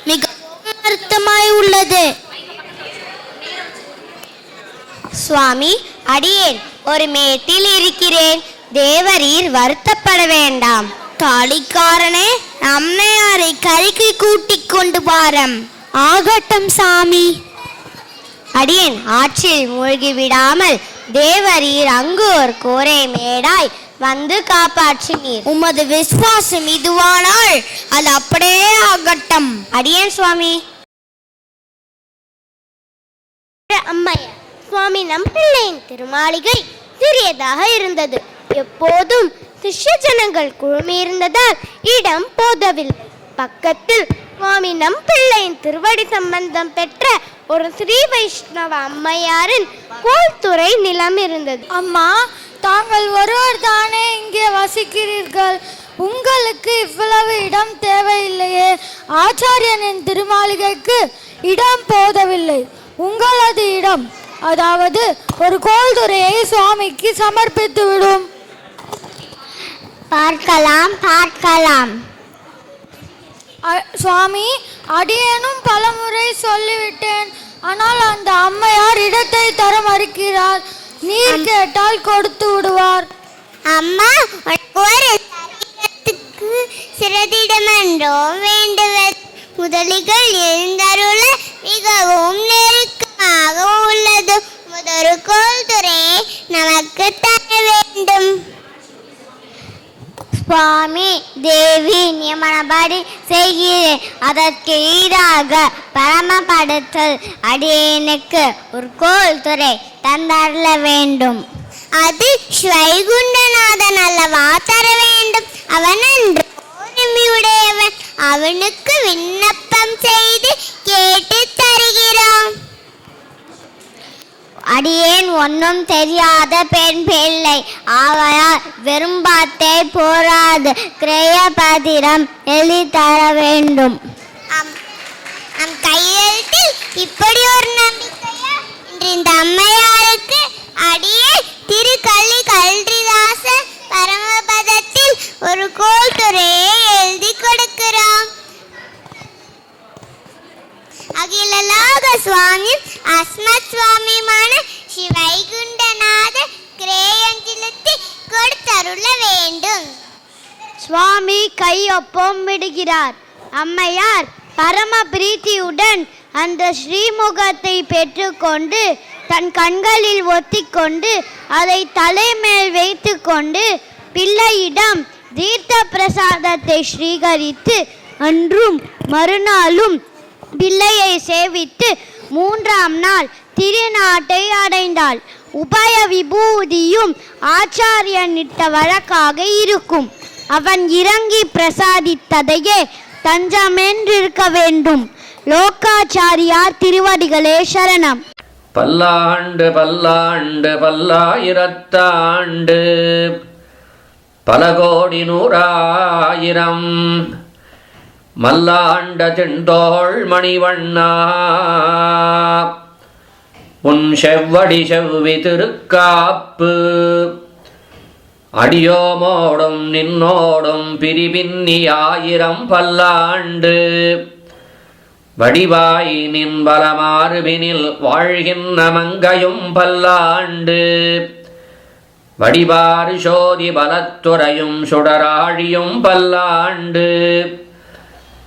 மிகவும் வருத்தமாய் உள்ளது. சுவாமி, அடியேன் ஒரு மேட்டில் இருக்கிறேன். தேவரீர் வருத்தப்பட வேண்டாம். தாளிக்காரனே, அம்மையாரை கரைக்கு கூட்டிக் கொண்டு பாரம். ஆகட்டும் சாமி. அடியேன் ஆற்றில் மூழ்கி விடாமல் தேவரீர் அங்கு ஒரு கோரை மேடாய் வந்து காப்பாற்றினீர். உமது விசுவாசம் இதுவானால் அது அப்படியே ஆகட்டும். அடியேன் சுவாமி. அம்மையார், சுவாமி நம்பிள்ளையின் திருமாளிகை சிறியதாக இருந்தது. எப்போதும் சிஷ்ய ஜனங்கள் குழுமியிருந்ததால் இடம் போதவில்லை. பக்கத்தில் சுவாமி நம்பிள்ளையின் திருவடி சம்பந்தம் பெற்ற ஒரு ஸ்ரீ வைஷ்ணவ அம்மையாரின் கோல்துறை நிலம் இருந்தது. அம்மா, தாங்கள் ஒருவர் தானே இங்கே வசிக்கிறீர்கள். உங்களுக்கு இவ்வளவு இடம் தேவையில்லையே. ஆச்சாரியனின் திருமாளிகைக்கு இடம் போதவில்லை. உங்களது இடம், அதாவது ஒரு கோல்துறையை சுவாமிக்கு சமர்ப்பித்து விடும். பார்க்கலாம். சுவாமி, அடியேனும் பலமுறை சொல்லிவிட்டேன். ஆனால் அந்த அம்மையார் இடத்தை தர மறுக்கிறார். நீர் கேட்டால் கொடுத்து விடுவார். அம்மா, ஒரு சிறதிடமென்றோ வேண்டுவது முதலிகள் எழுந்தருள மிகவும் நெருக்கமாக உள்ளது. முதல் கோல்துறையை நமக்கு தர வேண்டும். சுவாமி, தேவி நியமனப்படி செய்கிறேன். அதற்கு ஈடாக பரமபடுத்தல் அடியேனுக்கு ஒரு கோல்துறை தந்தரல வேண்டும். அது ஸ்வைகுண்டநாதன் அல்லவா தர வேண்டும். அவன் உடையவன். அவனுக்கு விண்ணப்ப விண்ணப்பம் செய்து கேட்டு தருகிறோம். அடியேன் ஒன்றும் தெரியாத பெண் பிள்ளை ஆகையால் விரும்பாத்தே போராது கிரயபத்திரம் எழுதி தர வேண்டும். நம் கையெழுத்தில் இப்படி ஒரு நம்பிக்கையா? இன்று இந்த அம்மையாருக்கு அடியே திரு கல்விதாச பரமபதத்தில் ஒரு கோல் துறையை எழுதி கொடுக்கிறோம். அகிலலோக சுவாமி அஸ்மத் சுவாமியுமான ஸ்ரீ வைகுண்டநாத கிரேயஞ்சிலத்தை கொடுத்தருள வேண்டும். சுவாமி கையொப்பம் விடுகிறார். அம்மையார் பரம பிரீத்தியுடன் அந்த ஸ்ரீமுகத்தை பெற்றுக்கொண்டு தன் கண்களில் ஒத்திக்கொண்டு அதை தலைமேல் வைத்து கொண்டு பிள்ளையிடம் தீர்த்த பிரசாதத்தை ஸ்ரீகரித்து அன்றும் மறுநாளும் பிள்ளையை சேவித்து 3ஆம் நாள் திருநாட்டை அடைந்தாள். உபய விபூதியும் ஆச்சாரியனிட்ட வழக்காக இருக்கும். அவன் இறங்கி பிரசாதித்ததையே தஞ்சமென்றிருக்க வேண்டும். லோகாச்சாரியார் திருவடிகளே சரணம். பல்லாண்டு பல்லாண்டு பல்லாயிரத்தாண்டு பல கோடி நூறாயிரம் மல்லாண்ட செந்தோள் மணிவண்ணா உன் செவ்வடி செவ்வி திருக்காப்பு அடியோமோடும் நின்னோடும் பிரிபின்னி 1000 பல்லாண்டு வடிவாய் நின் பலமாறுபினில் வாழ்கின்ற மங்கையும் பல்லாண்டு வடிவாறு சோதி பலத்துறையும் சுடராழியும் பல்லாண்டு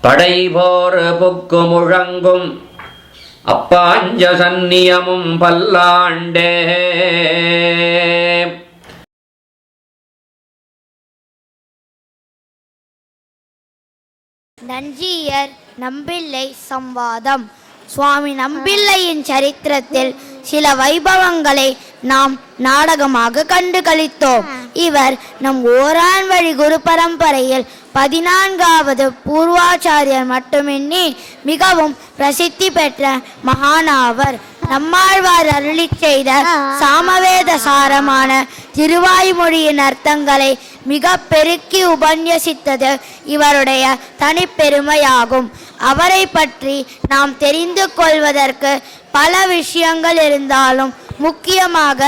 படைபோர் புக்கு முழங்கும் அப்பாஞ்ச சந்நியமும் பல்லாண்டே. நஞ்சியர் நம்பிள்ளை சம்வாதம். சுவாமி நம்பிள்ளையின் சரித்திரத்தில் சில வைபவங்களை நாம் நாடகமாக கண்டு களித்தோம். இவர் நம் ஓரான் வழி குரு பரம்பரையில் 14வது பூர்வாச்சாரியர் மட்டுமின்றி மிகவும் பிரசித்தி பெற்ற மகானாவர். நம்மாழ்வார் அருளி செய்த சாமவேத சாரமான திருவாய்மொழியின் அர்த்தங்களை மிக பெருக்கி உபன்யசித்தது இவருடைய தனிப்பெருமையாகும். அவரை பற்றி நாம் தெரிந்து கொள்வதற்கு பல விஷயங்கள் இருந்தாலும் முக்கியமாக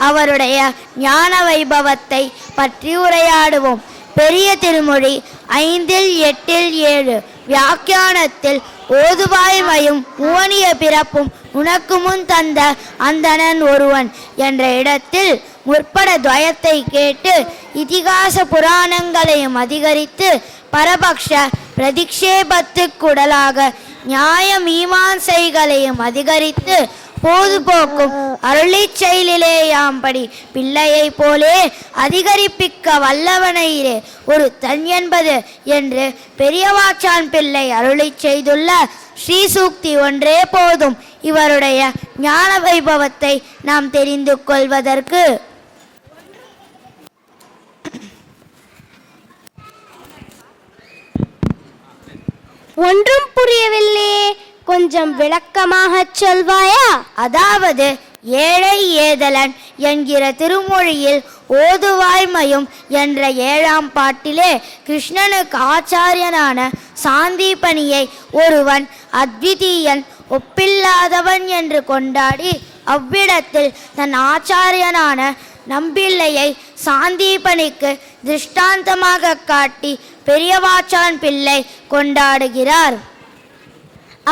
அவருடைய ஞான வைபவத்தை பற்றி உரையாடுவோம். பெரிய திருமொழி 5:8-7 வியாக்கியானத்தில் ஓதுவாய்மையும் மூவனிய பிறப்பும் உனக்கு முன் தந்த அந்தணன் ஒருவன் என்ற இடத்தில் முற்பட துவயத்தை கேட்டு இதிகாச புராணங்களையும் அதிகரித்து பரபக்ஷ பிரதிக்ஷேபத்துக்குடலாக நியாய மீமாசைகளையும் அதிகரித்து போதுபோக்கும் அருளி செயலிலேயாம்படி பிள்ளையை போலே அதிகரிப்பிக்க வல்லவனையிலே ஒரு தன் என்பது என்று பெரியவாச்சான் பிள்ளை அருளி செய்துள்ள ஸ்ரீசூக்தி ஒன்றே போதும் இவருடைய ஞான வைபவத்தை நாம் தெரிந்து கொள்வதற்கு. ஒன்றும் புரியவில்லையே, கொஞ்சம் விளக்கமாக சொல்வாயா? அதாவது ஏழை ஏதலன் என்கிற திருமொழியில் ஓதுவாய்மையும் என்ற 7ஆம் பாட்டிலே கிருஷ்ணனுக்கு ஆச்சாரியனான சாந்தீபனியை ஒருவன் அத்விதீயன் ஒப்பில்லாதவன் என்று கொண்டாடி அவ்விடத்தில் தன் ஆச்சாரியனான நம்பிள்ளையை சாந்தீபனிக்கு திருஷ்டாந்தமாக காட்டி பெரியவாச்சான் பிள்ளை கொண்டாடுகிறார்.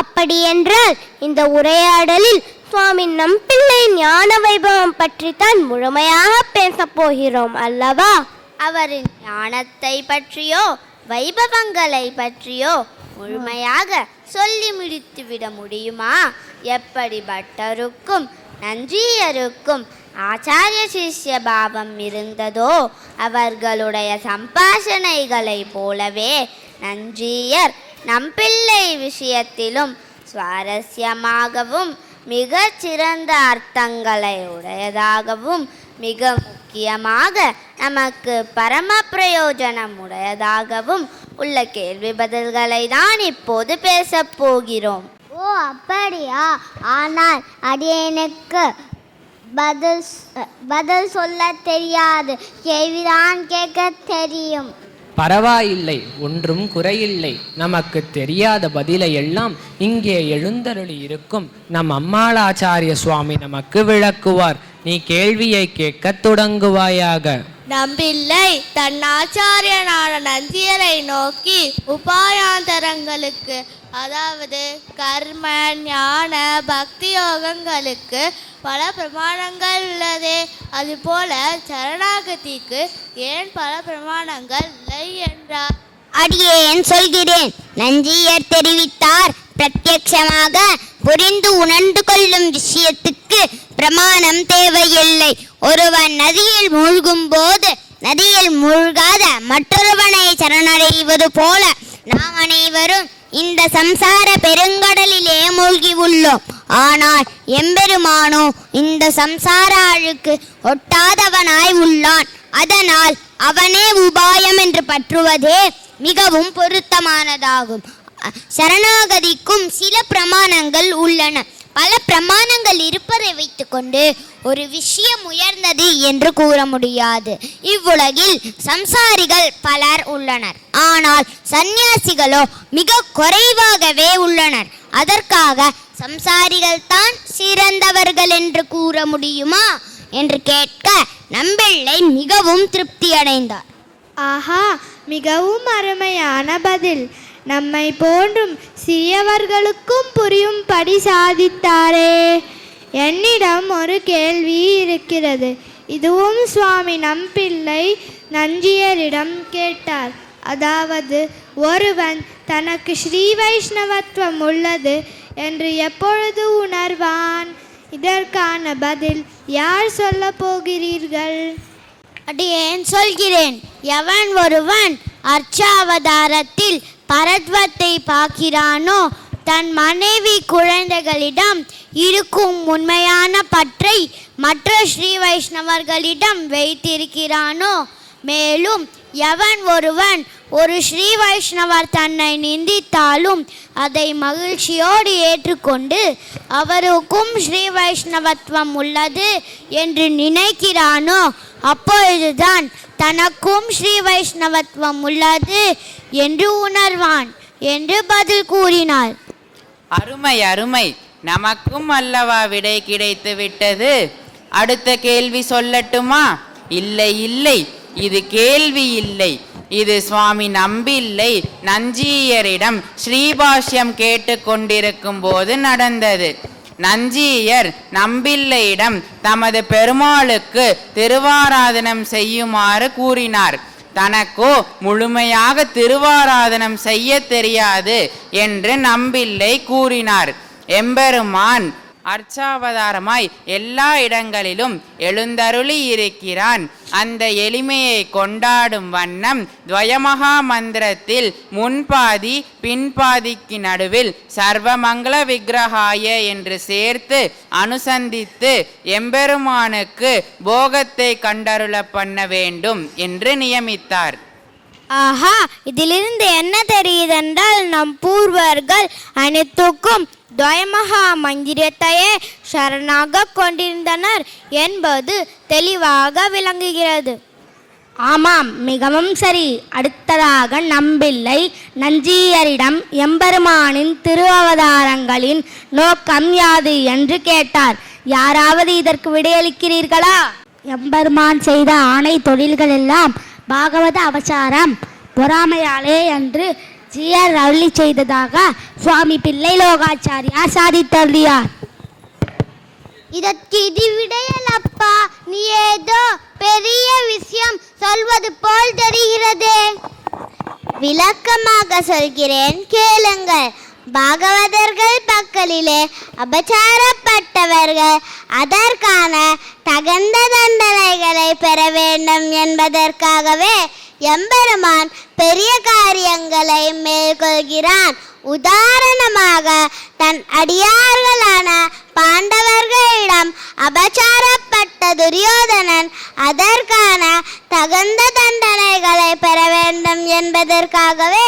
அப்படியென்றால் இந்த உரையாடலில் சுவாமி நம்பிள்ளை ஞான வைபவம் பற்றி தான் முழுமையாக பேசப் போகிறோம் அல்லவா? அவரின் ஞானத்தை பற்றியோ வைபவங்களை பற்றியோ முழுமையாக சொல்லி முடித்துவிட முடியுமா? எப்படி பட்டருக்கும் நஞ்சியருக்கும் ஆச்சாரிய சிஷ்ய பாவம் இருந்ததோ அவர்களுடைய சம்பாஷணைகளை போலவே நஞ்சியர் நம்பிள்ளை விஷயத்திலும் சுவாரஸ்யமாகவும் மிக சிறந்த அர்த்தங்களை உடையதாகவும் மிக முக்கியமாக நமக்கு பரம பிரயோஜனம் உடையதாகவும் உள்ள கேள்வி பதில்களை தான் இப்போது பேசப் போகிறோம். ஓ அப்படியா? ஆனால் அடியேனுக்கு பதில் சொல்ல தெரியாது, கேள்விதான் கேட்க தெரியும். பரவாயில்லை, ஒன்றும் குறையில்லை. நமக்கு தெரியாத பதிலை எல்லாம் இங்கே எழுந்தருளி இருக்கும் நம் அம்மாளாச்சாரிய சுவாமி நமக்கு விளக்குவார். நீ கேள்வியை கேட்க தொடங்குவாயாக. நம்பிள்ளை தன் ஆச்சாரியனான நந்தியரை நோக்கி உபாயாந்தரங்களுக்கு, அதாவது கர்ம ஞான பக்தி யோகங்களுக்கு பல பிரமாணங்கள் உள்ளதே, அதுபோல சரணாகதிக்கு ஏன் பல பிரமாணங்கள் இல்லை என்றார். அடியேன் சொல்கிறேன். நஞ்சியர் தெரிவித்தார், பிரத்யட்சமாக புரிந்து உணர்ந்து கொள்ளும் விஷயத்துக்கு பிரமாணம் தேவையில்லை. ஒருவன் நதியில் மூழ்கும் போது நதியில் மூழ்காத மற்றொருவனை சரணடைவது போல நாம் அனைவரும் இந்த சம்சார பெருங்கடலிலே மூழ்கி உள்ளோம். ஆனால் எம்பெருமானோ இந்த சம்சார அழுக்கு ஒட்டாதவனாய் உள்ளான். அதனால் அவனே உபாயம் என்று பற்றுவதே மிகவும் பொருத்தமானதாகும். சரணாகதிக்கும் சில பிரமாணங்கள் உள்ளன. பல பிரமாணங்கள் இருப்பதை வைத்துக்கொண்டு ஒரு விஷயம் உயர்ந்தது என்று கூற முடியாது. இவ்வுலகில் சம்சாரிகள் பலர் உள்ளனர், ஆனால் சந்நியாசிகளோ மிக குறைவாகவே உள்ளனர். அதற்காக சம்சாரிகள் தான் சிறந்தவர்கள் என்று கூற முடியுமா என்று கேட்க நம்பிள்ளை மிகவும் திருப்தி அடைந்தார். ஆஹா, மிகவும் அருமையான பதில். நம்மை போன்றும் சிறியவர்களுக்கும் புரியும்படி சாதித்தாரே. என்னிடம் ஒரு கேள்வி இருக்கிறது. இதுவும் சுவாமி நம்பிள்ளை நஞ்சியரிடம் கேட்டார். அதாவது, ஒருவன் தனக்கு ஸ்ரீ வைஷ்ணவத்துவம் உள்ளது என்று எப்பொழுது உணர்வான்? இதற்கான பதில் யார் சொல்ல போகிறீர்கள்? அடியேன் சொல்கிறேன். எவன் ஒருவன் அர்ச்சாவதாரத்தில் பரத்வத்தை பார்க்கிறானோ, தன் மனைவி குழந்தைகளிடம் இருக்கும் உண்மையான பற்றை மற்ற ஸ்ரீ வைஷ்ணவர்களிடம் வைத்திருக்கிறானோ, மேலும் எவன் ஒருவன் ஒரு ஸ்ரீ வைஷ்ணவர் தன்னை நிந்தித்தாலும் அதை மகிழ்ச்சியோடு ஏற்றுக்கொண்டு அவருக்கும் ஸ்ரீ வைஷ்ணவத்துவம் உள்ளது என்று நினைக்கிறானோ, அப்பொழுதுதான் தனக்கும் ஸ்ரீ வைஷ்ணவத்துவம் உள்ளது என்று உணர்வான் என்று பதில் கூறினார். அருமை அருமை, நமக்கும் அல்லவா விடை கிடைத்து விட்டது. அடுத்த கேள்வி சொல்லட்டுமா? இல்லை இல்லை, இது கேள்வி இல்லை, இது சுவாமி நம்பிள்ளை நஞ்சியரிடம் ஸ்ரீபாஷ்யம் கேட்டு கொண்டிருக்கும் போது நடந்தது. நஞ்சியர் நம்பிள்ளையிடம் தமது பெருமாளுக்கு திருவாராதனம் செய்யுமாறு கூறினார். தனக்கோ முழுமையாக திருவாராதனம் செய்ய தெரியாது என்று நம்பிள்ளை கூறினார். எம்பெருமான் அர்ச்சாவதாரமாய் எல்லா இடங்களிலும் எழுந்தருளி இருக்கிறான். அந்த எளிமையை கொண்டாடும் வண்ணம் துவயமகா மந்திரத்தில் முன்பாதி பின்பாதிக்கு நடுவில் சர்வமங்கள விக்கிரகாய என்று சேர்த்து அனுசந்தித்து எம்பெருமானுக்கு போகத்தை கண்டருள பண்ண வேண்டும் என்று நியமித்தார். ஆஹா, இதிலிருந்து என்ன தெரியுதென்றால் நம் பூர்வர்கள் அனைத்துக்கும் துவயமகா மந்திரத்தையே சரணாக கொண்டிருந்தனர் என்பது தெளிவாக விளங்குகிறது. ஆமாம், மிகவும் சரி. அடுத்ததாக நம்பிள்ளை நஞ்சியரிடம் எம்பெருமானின் திருவவதாரங்களின் நோக்கம் யாது என்று கேட்டார். யாராவது இதற்கு விடையளிக்கிறீர்களா? எம்பெருமான் செய்த ஆணை தொழில்கள் எல்லாம் பாகவத அவசாரம் பொறாமையாலே என்று ஜியர் அருளி செய்ததாக சுவாமி பிள்ளை லோகாச்சாரியார் சாதித்தருளியார். இதற்கு இது விடையலப்பா, நீ ஏதோ பெரிய விஷயம் சொல்வது போல் தெரிகிறதே. விளக்கமாக சொல்கிறேன், கேளுங்கள். பாகவதர்கள் பக்கலிலே அபச்சாரப்பட்டவர்கள் அதற்கான தகுந்த தண்டனைகளை பெற வேண்டும் என்பதற்காகவே எம்பெருமான் பெரிய காரியங்களை மேற்கொள்கிறான். உதாரணமாக, தன் அடியார்களான பாண்டவர்களிடம் அபச்சாரப்பட்ட துரியோதனன் அதற்கான தகுந்த தண்டனைகளை பெற வேண்டும் என்பதற்காகவே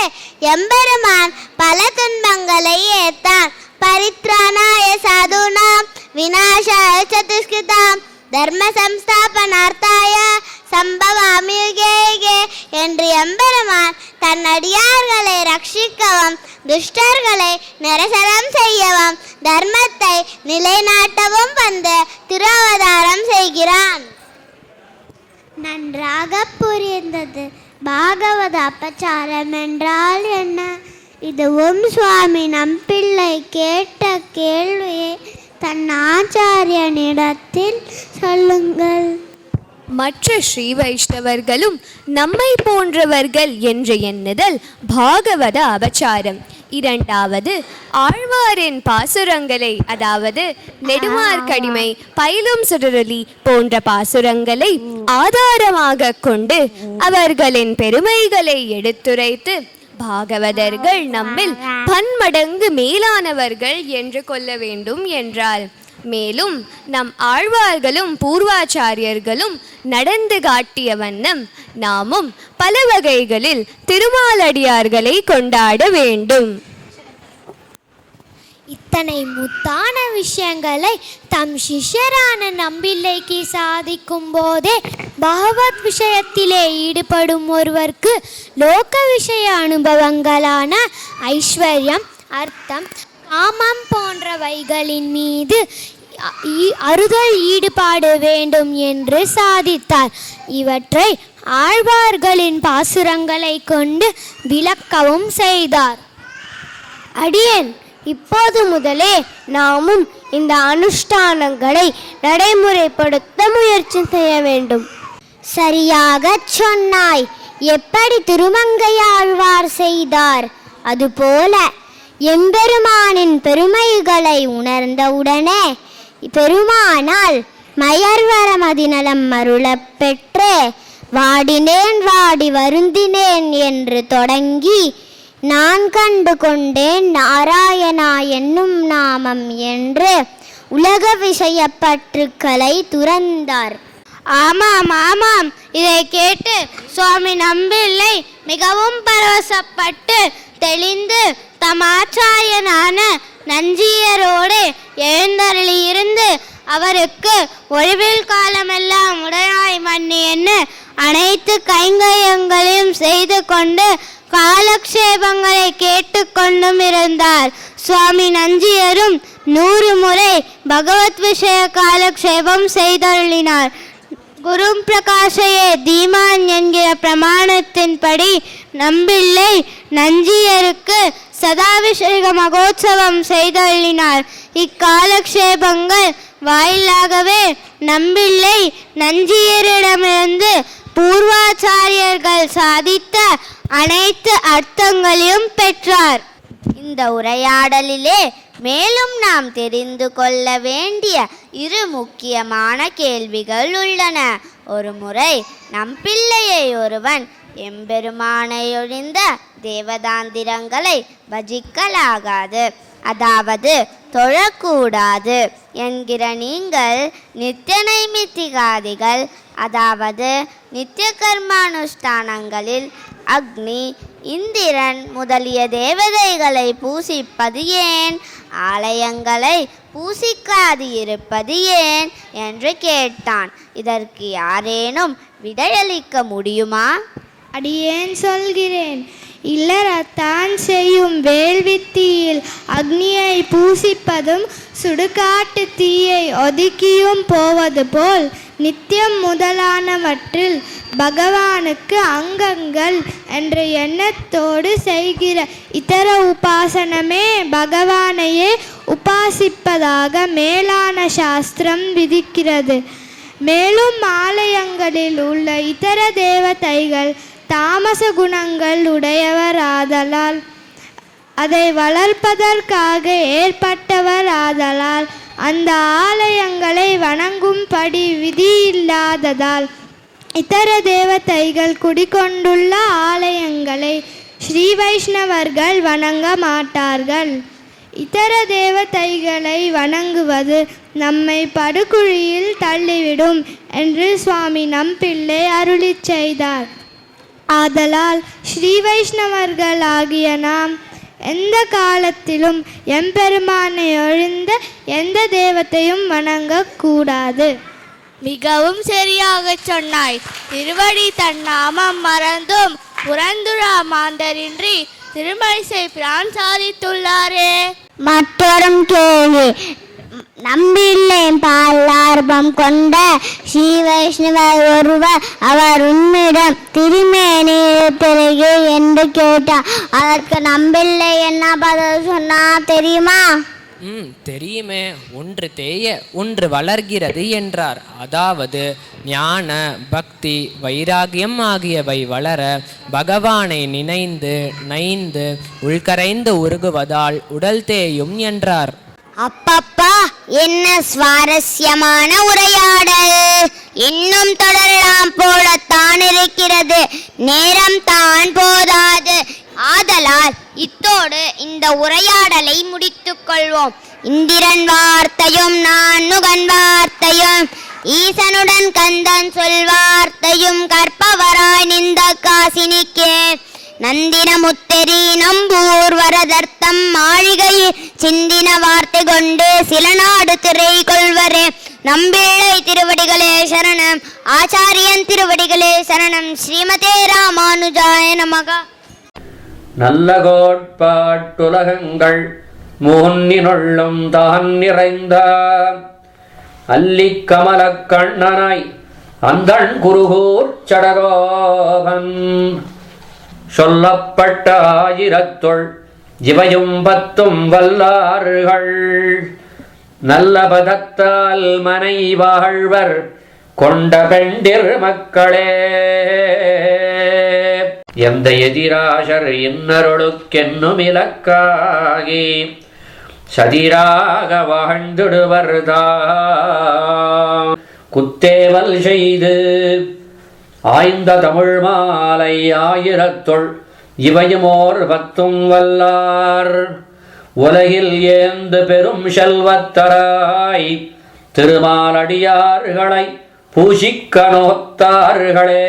எம்பெருமான் பல துன்பங்களை ஏற்றான். பரித்ராணாய சாதுனாம் விநாசாய சதுஷ்கிருதாம் தர்ம சம்ஸ்தாபனார்த்தாய சம்பவாமி யுகே யுகே என்று எம்பெருமான் தன் அடியார்களை ரட்சிக்கவும் துஷ்டர்களை நிரசனம் செய்யவும் தர்மத்தை நிலைநாட்டவும் வந்து திருவதாரம் செய்கிறான். நன்றாக புரிந்தது. பாகவத அபச்சாரம் என்றால் என்ன? இதுவும் சுவாமி நம்பிள்ளை கேட்ட கேள்வியை தன் ஆச்சாரியனிடத்தில் சொல்லுங்கள். மற்ற ஸ்ரீ வைஷ்ணவர்களும் நம்மை போன்றவர்கள் என்று எண்ணுதல் பாகவத அபச்சாரம். இரண்டாவது, ஆழ்வாரின் பாசுரங்களை, அதாவது நெடுமார்க்கடிமை, பயிலும் சுடரொலி போன்ற பாசுரங்களை ஆதாரமாக கொண்டு அவர்களின் பெருமைகளை எடுத்துரைத்து பாகவதர்கள் நம்மில் பன்மடங்கு மேலானவர்கள் என்று கொள்ள வேண்டும் என்றார். மேலும் நம் ஆழ்வார்களும் பூர்வாச்சாரியர்களும் நடந்து காட்டிய வண்ணம் நாமும் பல வகைகளில் திருமாலடியார்களை கொண்டாட வேண்டும். இத்தனை முத்தான விஷயங்களை தம் சிஷ்யரான நம்பிள்ளைக்கு சாதிக்கும் போதே பகவத் விஷயத்திலே ஈடுபடும் ஒருவருக்கு லோக விஷய அனுபவங்களான ஐஸ்வர்யம், அர்த்தம், காமம் போன்றவைகளின் மீது அறுதல் ஈடுபாடு வேண்டும் என்று சாதித்தார். இவற்றை ஆழ்வார்களின் பாசுரங்களை கொண்டு விளக்கவும் செய்தார். அடியேன் இப்போது முதலே நாமும் இந்த அனுஷ்டானங்களை நடைமுறைப்படுத்த முயற்சி செய்ய வேண்டும். சரியாக சொன்னாய். எப்படி திருமங்கையாழ்வார் செய்தார், அதுபோல எம்பெருமானின் பெருமைகளை உணர்ந்தவுடனே பெருமானால் மயர்வரமதிநலம் அருளப் பெற்று வாடினேன் வாடி வருந்தினேன் என்று தொடங்கி நான் கண்டு கொண்டேன் நாராயணா என்னும் நாமம் என்று உலக விஷய பற்றுக்களை துறந்தார். ஆமாம் ஆமாம், இதை கேட்டு சுவாமி நம்பிள்ளை மிகவும் பரவசப்பட்டு தெளிந்து தம் ஆச்சாரியனான நஞ்சியரோடு எழுந்தருளியிருந்து அவருக்கு ஒழிவில் காலமெல்லாம் உடையாய் மன்னி என்று அனைத்து கைங்கரியங்களையும் செய்து கொண்டு காலக்ஷேபங்களை கேட்டுக்கொண்டும் இருந்தார். சுவாமி நஞ்சியரும் 100 முறை பகவத் விஷய காலக்ஷேபம் செய்தருளினார். குரு பிரகாஷையே தீமான் என்கிற பிரமாணத்தின்படி நம்பிள்ளை நஞ்சியருக்கு சதாபிஷேக மகோத்சவம் செய்தருளினார். இக்காலக்ஷேபங்கள் வாயிலாகவே நம்பிள்ளை நஞ்சியரிடமிருந்து பூர்வாச்சாரியர்கள் சாதித்த அனைத்து அர்த்தங்களையும் பெற்றார். இந்த உரையாடலிலே மேலும் நாம் தெரிந்து கொள்ள வேண்டிய 2 முக்கியமான கேள்விகள் உள்ளன. ஒரு முறை நம்பிள்ளையை ஒருவன் எம்பெருமானை ஒழிந்த தேவதாந்திரங்களை பஜிக்கலாகாது, அதாவது தொழக்கூடாது என்கிற நீங்கள் நித்திய நைமித்திகாதிகள், அதாவது நித்திய கர்மானுஷ்டானங்களில் அக்னி, இந்திரன் முதலிய தேவதைகளை பூசிப்பது ஏன், ஆலயங்களை பூசிக்காது இருப்பது ஏன் என்று கேட்டான். இதற்கு யாரேனும் விடையளிக்க முடியுமா? அடியேன் சொல்கிறேன். இல்லறத்தான் செய்யும் வேள்வித்தீயில் அக்னியை பூசிப்பதும் சுடுகாட்டு தீயை ஒதுக்கியும் போவது போல் நித்தியம் முதலானவற்றில் பகவானுக்கு அங்கங்கள் என்ற எண்ணத்தோடு செய்கிற இதர உபாசனமே பகவானையே உபாசிப்பதாக மேலான சாஸ்திரம் விதிக்கிறது. மேலும் ஆலயங்களில் உள்ள இதர தேவதைகள் தாமச குணங்கள் உடையவராதலால் அதை வளர்ப்பதற்காக ஏற்பட்டவராதலால் அந்த ஆலயங்களை வணங்கும்படி விதியில்லாததால் இதர தேவதைகள் குடிகொண்டுள்ள ஆலயங்களை ஸ்ரீ வைஷ்ணவர்கள் வணங்க மாட்டார்கள். இதர தேவதைகளை வணங்குவது நம்மை படுகுழியில் தள்ளிவிடும் என்று சுவாமி நம்பிள்ளை அருளிச் செய்தார். ஆதலால் ஸ்ரீ வைஷ்ணவர்களாகிய நாம் எந்த காலத்திலும் எம்பெருமானை ஒழிந்த எந்த தெய்வத்தையும் வணங்கக்கூடாது. மிகவும் சரியாக சொன்னாய். திருவடி தன் நாமம் மறந்தும் புறந்துழா மாந்தரின்றி திருமழிசை பிரான் சாதித்துள்ளாரே. மற்றொரும் கேள்வி. நம்பிள்ளை பாலார்பம் கொண்ட ஸ்ரீ வைஷ்ணவர் ஒருவர் அவர் உன்னிடம் திருமேனி பிறகு என்று கேட்டார். அதற்கு நம்பிள்ளை என்ன பதில் சொன்னா தெரியுமா? தெரியுமே. ஒன்று தேய ஒன்று வளர்கிறது என்றார். அதாவது ஞான பக்தி வைராகியம் ஆகியவை வளர பகவானை நினைந்து நைந்து உள்கரைந்து உருகுவதால் உடல் தேயும் என்றார். அப்பப்பா, என்ன சுவாரஸ்யமான உரையாடல்! இன்னும் தொடரலாம் போலத்தான் இருக்கிறது. நேரம் தான் போதாது. ஆதலால் இத்தோடு இந்த உரையாடலை முடித்துக் கொள்வோம். இந்திரன் வார்த்தையும் நான்முகன் வார்த்தையும் ஈசனுடன் கந்தன் சொல்வார்த்தையும் கற்பவராய் நின்ற காசினிக்கே நந்தின முத்தெரி நம்பூர் வரதர்த்தம் மாளிகையில் சிந்தின வார்த்தை கொண்டு சில நாடு திரை கொள்வரே. நம்பிள்ளை திருவடிகளே சரணம். ஆச்சாரியன் திருவடிகளே சரணம். ஸ்ரீமதே ராமானுஜாய நமக. நல்ல கோட்பாட்டுலகங்கள் முன்னினுள்ளும் தான் நிறைந்த அல்லிக் கமலக் கண்ணனாய் அந்தண் குருகூர் சடகோபன் சொல்லப்பட்ட ஆயிரத்துள் இவையும் 10 வல்லார்கள் நல்ல பதத்தால் மனை வாழ்வர் கொண்ட பெண்டிர் மக்களே. எந்த எதிராசர் இன்னருளுக்கென்னும் இலக்காகி சதிராக வாழ்ந்திடுவர்தாம் குத்தேவல் செய்து ஆய்ந்த தமிழ் மாலை ஆயிரத்துள் இவையுமோர் 10 வல்லார் உலகில் ஏந்து பெரும் செல்வத்தராய் திருமாலடியார்களை பூசிக்க நோத்தார்களே.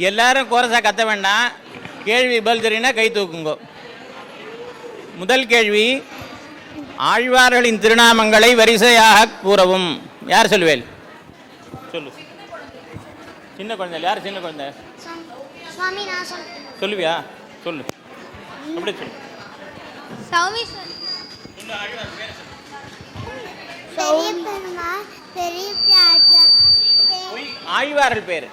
எல்லாரும் கோரஸா கத்த வேண்டாம். கேள்வி பதில் தெரியுன்னா கை தூக்குங்கோ. முதல் கேள்வி, ஆழ்வார்களின் திருநாமங்களை வரிசையாக கூறவும். யார் சொல்லுவேல்? சொல்லு. சின்ன குழந்தை யார்? சின்ன குழந்தை சொல்லுவியா? சொல்லு. எப்படி சொல்லு? ஆழ்வார்கள் பேர்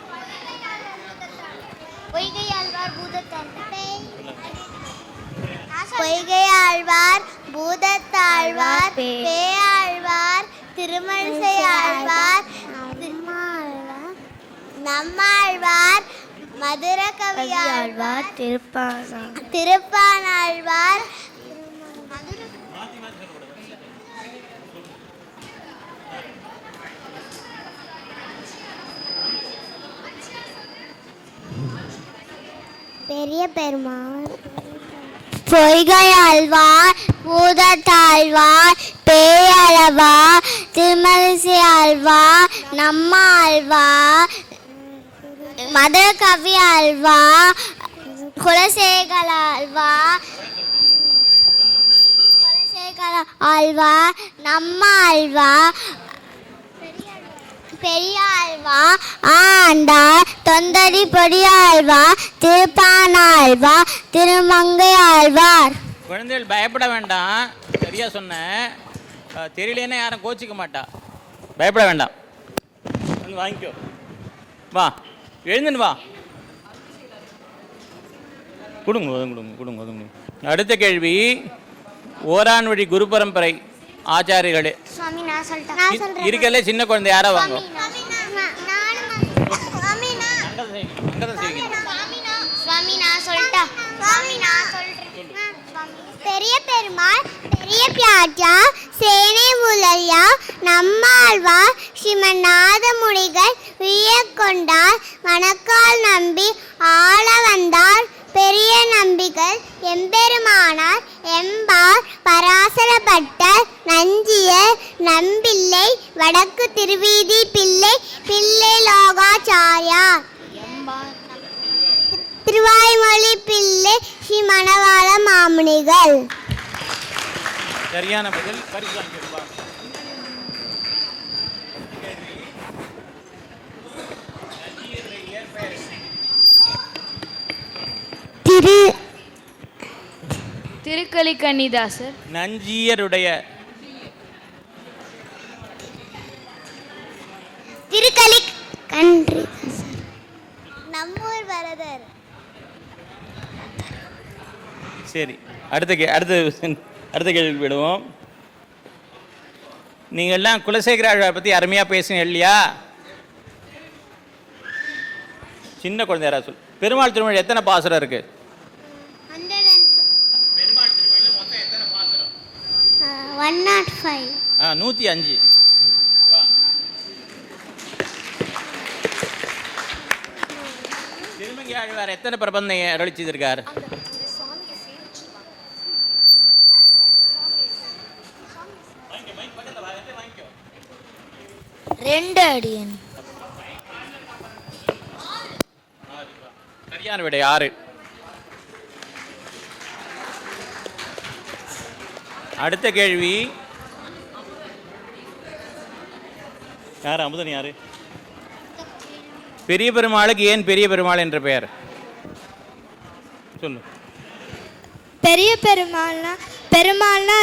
பொய்கையாழ்வார், பூதத்தாழ்வார், பேயாழ்வார், திருமழிசை ஆழ்வார், நம்மாழ்வார், மதுரகவி ஆழ்வார், திருப்பானாழ்வார், பெரிய பெருமாள், பொய்கையாழ்வார், பூதத்தாழ்வார், பேயாழ்வார், திருமழிசை ஆழ்வார், நம்மாழ்வார், மதுரகவி ஆழ்வார், குலசேகர ஆழ்வார், நம்மாழ்வார், பெரியாழ்வார், ஆண்டார், தொந்தரி பொடியாழ்வார், திருப்பானாழ்வார், திருமங்கை ஆழ்வார். குழந்தைகள் பயப்பட வேண்டாம். சரியா சொன்ன. தெரியலேன்னா யாரும் கோச்சிக்க மாட்டா. பயப்பட வேண்டாம். வந்து வாங்கிக்கோ. வா, எழுந்துன்னு வா. கொடுங்க கொடுங்க கொடுங்க கொடுங்க. அடுத்த கேள்வி, ஓரான் வழி குரு பரம்பரை ஆச்சாரியர்களே இருக்கல சின்ன குழந்தை யாரா வாங்க. பெரிய பெருமாள், பெரிய பியாஜா, சேனை முதலியா, நம்மாழ்வார், ஸ்ரீமநாத முனிகள், வியக்கொண்டார், மணக்கால் நம்பி, ஆள வந்தார், பெரிய நம்பிகள், எம்பெருமானார், எம்பார், பராசரப்பட்டர், நஞ்சியர், நம்பிள்ளை வடக்கு திருவீதி பிள்ளை பிள்ளை லோகாச்சாரியார் திருவாய்மொழி பிள்ளை ஸ்ரீ மணவாள மாமுனிகள். சரியான பதில். பரிசு வாங்கிடுவா. திருக்கலி கன்னிதாசர். நஞ்சியருடைய திருக்கலி கன்னிதாசர். நம்மூர் வரதர். சரி, அடுத்த கேள்வி விடுவோம். நீங்கள்லாம் குலசேகர ஆழ்வாரை பற்றி அருமையாக பேசுங்க இல்லையா? சின்ன குழந்தை யாராவது சொல். பெருமாள் திருமொழி எத்தனை பாசுரம் இருக்கு? 105. 105. திருமங்கை ஆழ்வார் எத்தனை பிரபந்தம் அருளி செய்திருக்கார்? 2 அடியன். சரியான விடை 6. அடுத்த கேள்வி. யார்? அமுதன் யாரு? பெரிய பெருமாளுக்கு ஏன் பெரிய பெருமாள் என்ற பெயர் சொல்லு. பெரிய பெருமாள்னா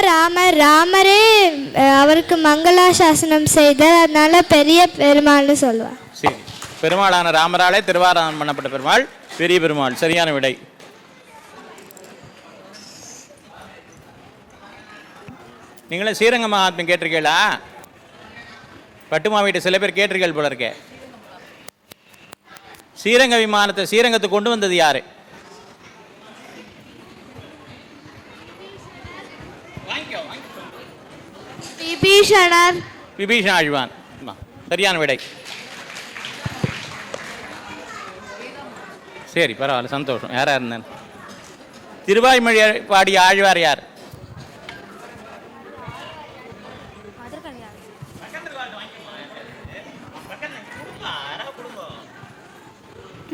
ராமரே அவருக்கு மங்களாசாசனம் செய்தார், அதனால பெரிய பெருமாள்னு சொல்லுவார். சரி, பெருமாளான ராமராலே திருவாராதனம் பண்ணப்பட்ட பெருமாள் பெரிய பெருமாள். சரியான விடை. நீங்களும் ஸ்ரீரங்க மகாத்மியம் கேட்டிருக்கீங்களா? பட்டுமாவிட்ட சில பேர் கேட்டிருக்கீர்கள் போல இருக்கே. ஸ்ரீரங்க விமானத்தை ஸ்ரீரங்கத்துக்கு கொண்டு வந்தது யாரு? விபீஷண ஆழ்வான். சரியான விடை. சரி, பரவாயில்ல, சந்தோஷம். யாரா இருந்தார்? திருவாய்மொழி பாடிய ஆழ்வார் யார்?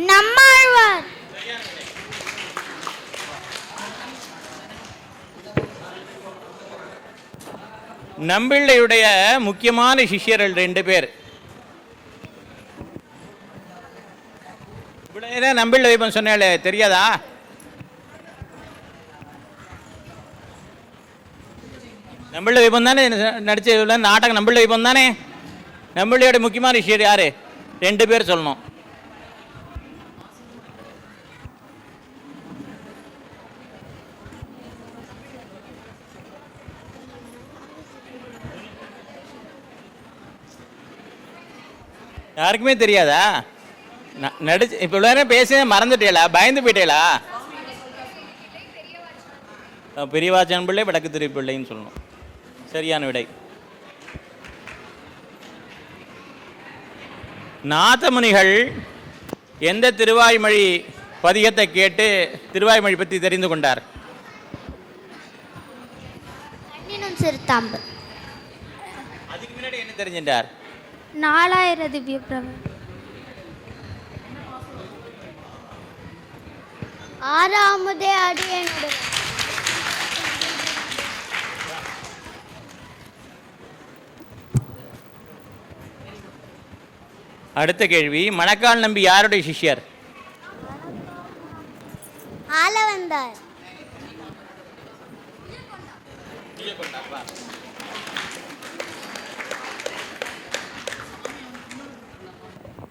நம்மாழ்வார். நம்பிள்ளையுடைய முக்கியமான சிஷ்யர்கள் 2 பேர். நம்பிள்ளை வைபம் சொன்னாலே தெரியாதா? நம்பிள்ளை வைபம் தானே நடிச்ச நாடகம். நம்பிள்ளை வைபம் தானே. நம்பிள்ளையோட முக்கியமான சிஷ்யர் யாரு? 2 பேர் சொல்லணும். யாருக்குமே தெரியாதா? நடிச்சு இப்போ பேச மறந்துட்டேலா? பயந்து போயிட்டேலா? பெரியவாச்சன் பிள்ளை வடக்கு திருப்பிள்ளைன்னு சொல்லணும். சரியான விடை. நாதமுனிகள் எந்த திருவாய்மொழி பதிகத்தை கேட்டு திருவாய்மொழி பற்றி தெரிந்து கொண்டார்? சிறுத்தாம்பு. அதுக்கு முன்னாடி என்ன தெரிஞ்சிட்டார்? 4000 திவ்ய பிரபந்தம். 6ஆமதே அடியேனோட. அடுத்த கேள்வி. மணக்கால் நம்பி யாருடைய சிஷ்யர்? ஆலவந்தார்.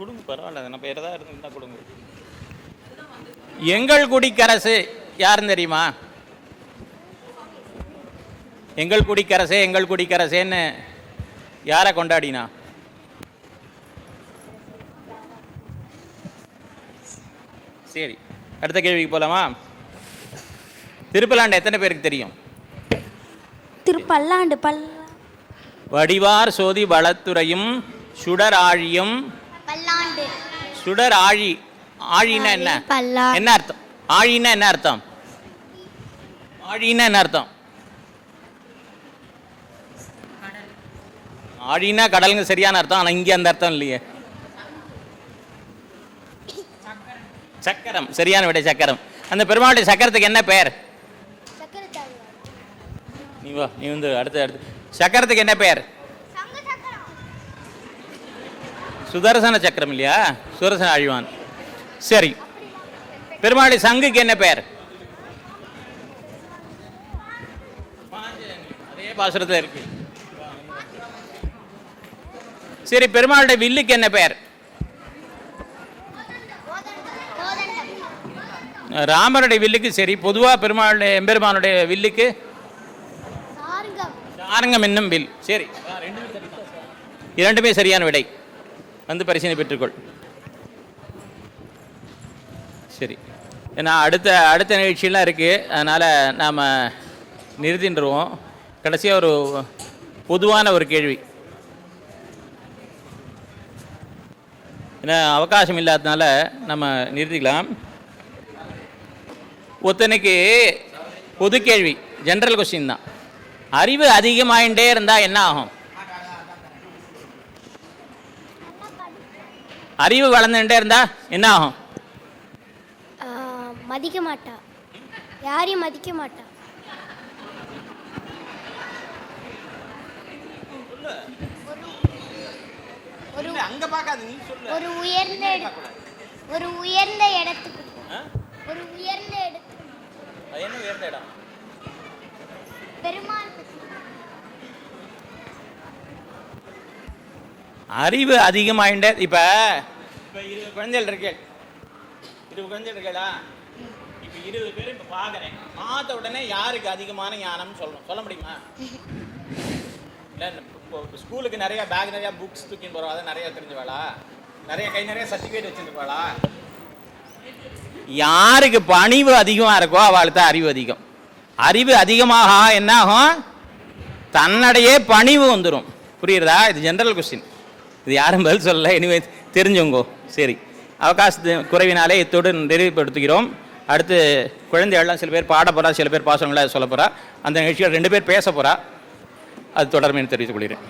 கொடுங்க, பரவாயில்ல, நம்ம பேர் தான் இருந்தா கொடுங்க. எங்கள் குடிக்கரசு யாருன்னு தெரியுமா? எங்கள் குடிக்கரசே எங்கள் குடிக்கரசேன்னு யாரை கொண்டாடினா? சரி, அடுத்த கேள்விக்கு போலாமா? திருப்பல்லாண்டு எத்தனை பேருக்கு தெரியும்? திருப்பல்லாண்டு வடிவார் சோதி வளத்துறையும் சுடர் ஆழியும். பல்லாண்டு. சுடர் ஆழி. ஆழின்னா என்ன? என்ன அர்த்தம்? ஆழின்னா என்ன அர்த்தம்? ஆழின்னா என்ன அர்த்தம்? ஆழினா கடலுங்க சரியான அர்த்தம், ஆனால் இங்கே அந்த அர்த்தம் இல்லையே. சக்கரம் சரியான விடை, சக்கரம். அந்த பெருமாளுடைய சக்கரத்துக்கு என்ன பெயர்? நீ வா, நீ வந்து அடுத்து சக்கரத்துக்கு என்ன பெயர்? சுதர்சன சக்கரம் இல்லையா, சுதர்சன ஆழ்வான். சரி, பெருமாளுடைய சங்குக்கு என்ன பெயர்? அதே பாசுரத்தில் இருக்கு. சரி, பெருமாளுடைய வில்லுக்கு என்ன பெயர்? ராமருடைய வில்லுக்கு சரி, பொதுவாக பெருமாளுடைய எம்பெருமானுடைய வில்லுக்கு சாரங்கம் என்னும் வில். சரி, இரண்டுமே சரியான விடை. வந்து பரிசீலனை பெற்றுக்கொள். சரி, ஏன்னா அடுத்த நிகழ்ச்சியெல்லாம் இருக்குது, அதனால் நாம் நிறுத்தின்றுவோம். கடைசியாக ஒரு பொதுவான ஒரு கேள்வி, ஏன்னா அவகாசம் இல்லாததுனால நம்ம நிறுத்திக்கலாம். ஒருத்தனுக்கு பொது கேள்வி, ஜென்ரல் கொஸ்டின் தான். அறிவு அதிகமாகிட்டே இருந்தால் என்ன ஆகும்? அறிவு வளர்ந்துட்டே இருந்தா என்ன ஆகும்? மதிக்க மாட்டா, யாரையும் மதிக்க மாட்டா. ஒரு உயர்ந்த இடத்துக்கு பெருமாள். அறிவு அதிகமாகிட்டே இப்போ 20 குழந்தைகள் இருக்கே, 20 குழந்தைகள் இருக்கா? இப்போ 20 பேர் இப்போ பார்க்குறேன், பார்த்த உடனே யாருக்கு அதிகமான ஞானம்னு சொல்லணும், சொல்ல முடியுமா? இல்லை, இப்போ ஸ்கூலுக்கு நிறையா பேக் நிறையா புக்ஸ் தூக்கின்னு போகிறோம், அதை நிறையா தெரிஞ்சுவாளா? நிறைய கை நிறைய சர்டிஃபிகேட் வச்சுருப்பாளா? யாருக்கு பணிவு அதிகமாக இருக்கோ அவளுக்கு தான் அறிவு அதிகம். அறிவு அதிகமாக என்ன ஆகும்? தன்னடையே பணிவு வந்துடும். புரியுறதா? இது ஜென்ரல் கொஸ்டின், இது யாரும் பதில் சொல்லலை. இனிமே தெரிஞ்சுங்கோ. சரி, அவகாசத்து குறைவினாலே இத்தோடு நிறைவுபடுத்துகிறோம். அடுத்து குழந்தைகள்லாம் சில பேர் பாட போகிறா, சில பேர் பாசங்களா சொல்ல போகிறா. அந்த நிகழ்ச்சியில் 2 பேர் பேச போகிறா. அது தொடர்ந்து தெரிவித்துக் கொள்கிறேன்.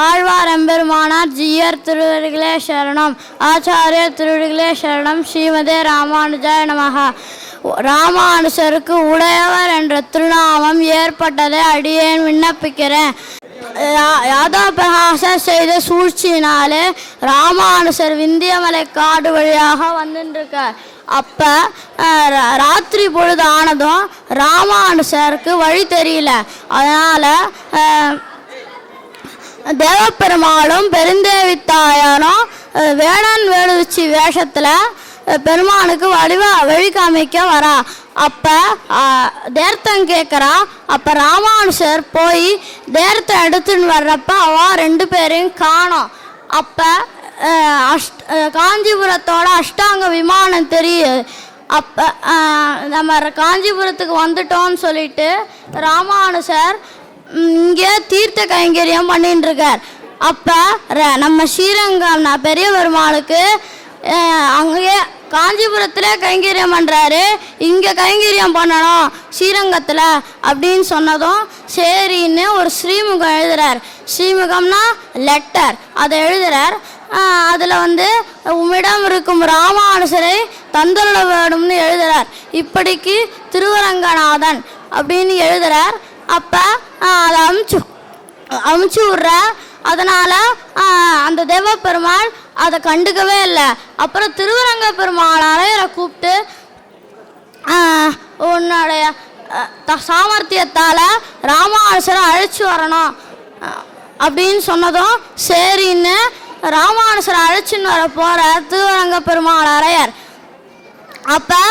ஆழ்வார் எம்பெருமானார் ஜீயர் திருவடிகளே சரணம். ஆச்சாரியர் திருவடிகளே சரணம். ஸ்ரீமதே ராமானுஜாய நமஹா. ராமானுஜருக்கு உடையவர் என்ற திருநாமம் ஏற்பட்டதை அடியேன் விண்ணப்பிக்கிறேன். யாதவ பிரகாசர் செய்த சூழ்ச்சியினாலே ராமானுஜர் விந்தியமலை காடு வழியாக வந்துருக்கார். அப்போ ராத்திரி பொழுது ஆனதும் ராமானுஜருக்கு வழி தெரியல. அதனால் தேவப்பெருமாளும் பெருந்தேவி தாயாரும் வேணன் வேடுச்சி வேஷத்தில் பெருமானுக்கு வழி காமிக்க வரா. அப்போ தேர்த்தம் கேட்குறா. அப்போ ராமானுஜர் போய் தேர்த்தம் எடுத்துன்னு வர்றப்ப அவள் 2 பேரையும் காணோம். அப்போ காஞ்சிபுரத்தோட அஷ்டாங்க விமானம் தெரியுது. அப்போ நம்ம காஞ்சிபுரத்துக்கு வந்துட்டோம்னு சொல்லிட்டு ராமானுஜர் இங்கே தீர்த்த கைங்கரியம் பண்ணிட்டு இருக்கார். அப்போ நம்ம ஸ்ரீரங்கம் பெரிய பெருமாளுக்கு அங்கேயே காஞ்சிபுரத்தில் கைங்கரியம் பண்ணுறாரு, இங்கே கைங்கரியம் பண்ணணும் ஸ்ரீரங்கத்தில் அப்படின்னு சொன்னதும் சரின்னு ஒரு ஸ்ரீமுகம் எழுதுறார். ஸ்ரீமுகம்னா லெட்டர், அதை எழுதுறார். அதில் உம்மிடம் இருக்கும் ராமானுஜரை தந்தருள வேணும்னு எழுதுறார். இப்படிக்கு திருவரங்கநாதன் அப்படின்னு எழுதுறார். அப்போ அதை அமுச்சு விட்ற. அதனால் அந்த தேவப்பெருமாள் அதை கண்டுக்கவே இல்லை. அப்புறம் திருவரங்க பெருமாள் அரையரை கூப்பிட்டு உன்னுடைய சாமர்த்தியத்தால் ராமானுஜரை அழைச்சி வரணும் அப்படின்னு சொன்னதும் சரின்னு ராமானுஜரை அழைச்சின்னு வர போகிற திருவரங்க பெருமாள் அரையர். அப்போ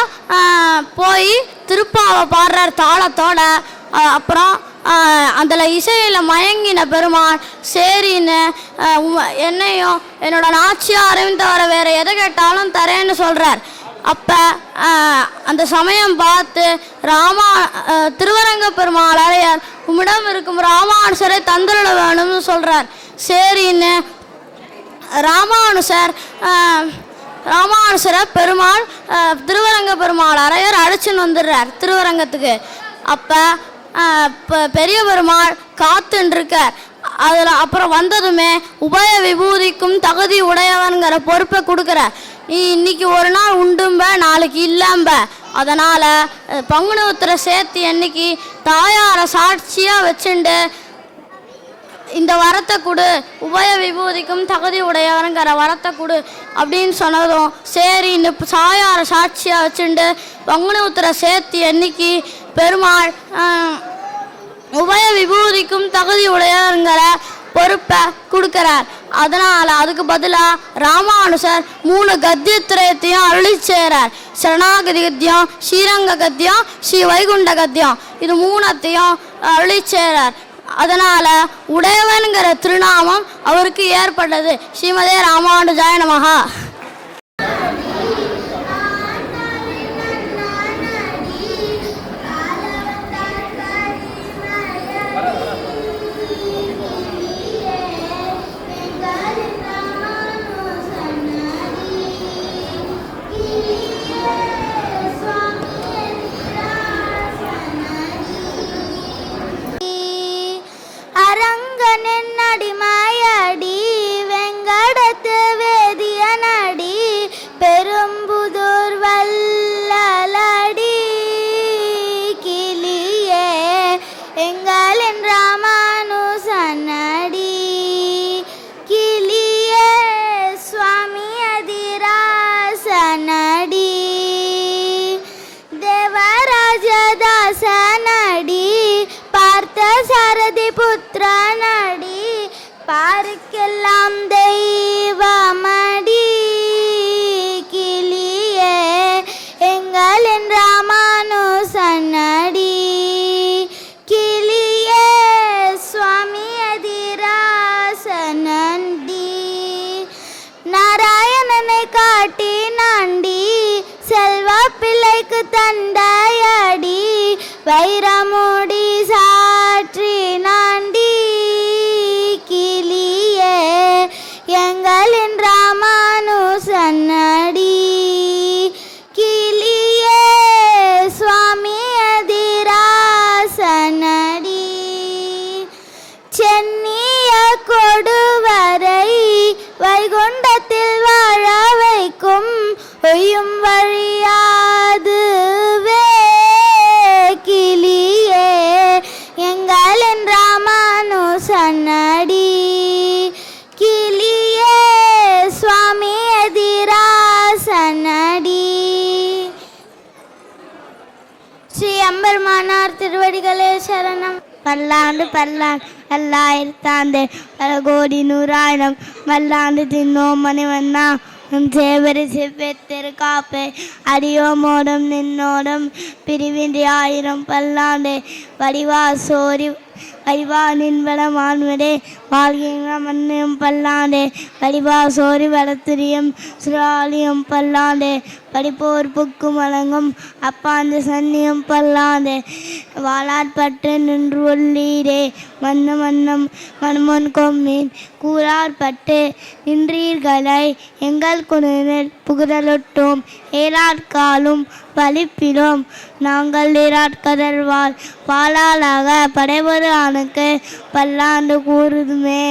போய் திருப்பாவை பாடுறார் தாளத்தோட. அப்புறம் அதில் இசையில் மயங்கின பெருமாள் சரின்னு என்னையும் என்னோட நாச்சியாரையும் தவிர வேறு எதை கேட்டாலும் தரேன்னு சொல்கிறார். அப்போ அந்த சமயம் பார்த்து திருவரங்க பெருமாள் அரையார் உம்மிடம் இருக்கும் ராமானுஜரை தந்தருள வேணும்னு சொல்கிறார். சரின்னு ராமானுஜர் ராமானுசரை பெருமாள் திருவரங்க பெருமாள் அரையர் அழைச்சின்னு வந்துடுறார் திருவரங்கத்துக்கு. அப்போ பெரிய பெருமாள் காத்துன்ருக்கார். அதில் அப்புறம் வந்ததுமே உபய விபூதிக்கும் தகுதி உடையவன்கிற பொறுப்பை கொடுக்குற. நீ இன்னைக்கு ஒரு நாள் உண்டும்ப நாளைக்கு இல்லம்ப. அதனால் பங்குனி உத்திர சேர்த்து அன்னைக்கு தாயாரை சாட்சியாக வச்சுண்டு இந்த வரத்தை கொடு, உபய விபூதிக்கும் தகுதி உடையவருங்கிற வரத்தை கொடு அப்படின்னு சொன்னதும் சரி இந்த தாயாரை சாட்சியாக வச்சுண்டு பங்குனி உத்திர சேர்த்து அன்னைக்கு பெருமாள் உபய விபூதிக்கும் தகுதி உடையவருங்கிற பொறுப்பை கொடுக்குறார். அதனால் அதுக்கு பதிலாக ராமானுசர் 3 கத்தியத்திரயத்தையும் அருளி செய்கிறார். சரணாகதி கத்தியம், ஸ்ரீரங்க கத்தியம், ஸ்ரீ வைகுண்ட கத்தியம், இது 3த்தையும் அருளி செய்கிறார். அதனால் உடையவன்கிற திருநாமம் அவருக்கு ஏற்பட்டது. ஸ்ரீமதே ராமானுஜாய நமஹா. அரங்கனடிமாயடி வெங்கடத்து வேதியனடி பெரும்புதூர் வல்லலடி கிளியே எங்களின் ராமானுசனடி கிளியே சுவாமி அதிராசனடி தேவராஜதாசனடி பார்த்த சாரதி புத்திரனடி பாருக்கெல்லாம் தெய்வமடி கிளியே எங்களின் ராமானுசனடி கிளியே சுவாமி அதிராசனடி நாராயணனை காட்டி நாண்டி செல்வ பிள்ளைக்கு தந்தையடி வைரமுடி சாற்றி நாண்டி கிளியே எங்களின் ராமானுசனடி கிளியே சுவாமி அதிராசனடி சென்னிய கொடுவரை வைகுண்டத்தில் வாழ வைக்கும் ஒய்யும் வழியாதுவே கிளியே எங்களின் ராமானுசனடி கிளியே சுவாமி அதிராசனடி. ஸ்ரீ அம்பெருமானார் திருவடிகளே சரணம். பல்லாண்டு பல்லாண்டு எல்லாயிரத்தாண்டு பல கோடி நூறாயிரம் மல்லாண்டு தின்னோம் மணிவண்ணா சேவரி சிவத்திரு காப்பே அடியோமோடும் நின்னோடும் பிரிவின்றி 1000 பல்லாண்டு வடிவா சோரி வடிவா நின்படம் ஆண்மடே வாழ்கின்ற மண்ணையும் பல்லாண்டு வடிவா சோரி வடத்திரியம் சுராலியம் பல்லாண்டு படிப்போர் புக்கும் வழங்கும் அப்பாந்து சன்னியம் பல்லாண்டு வாளாட்பட்டு நின்று உள்ளீரே மன்ன மன்னம் மன்மன் கொம்மீன் கூறாற்பட்டு நின்றீர்களை எங்கள் குழுவில் புகுதலொட்டோம் ஏராட்காலும் பலிப்பிலும் நாங்கள் நீராட்கதர்வால் பாலாளாக படைபொரு ஆணுக்கு பல்லாண்டு கூறுதுமே.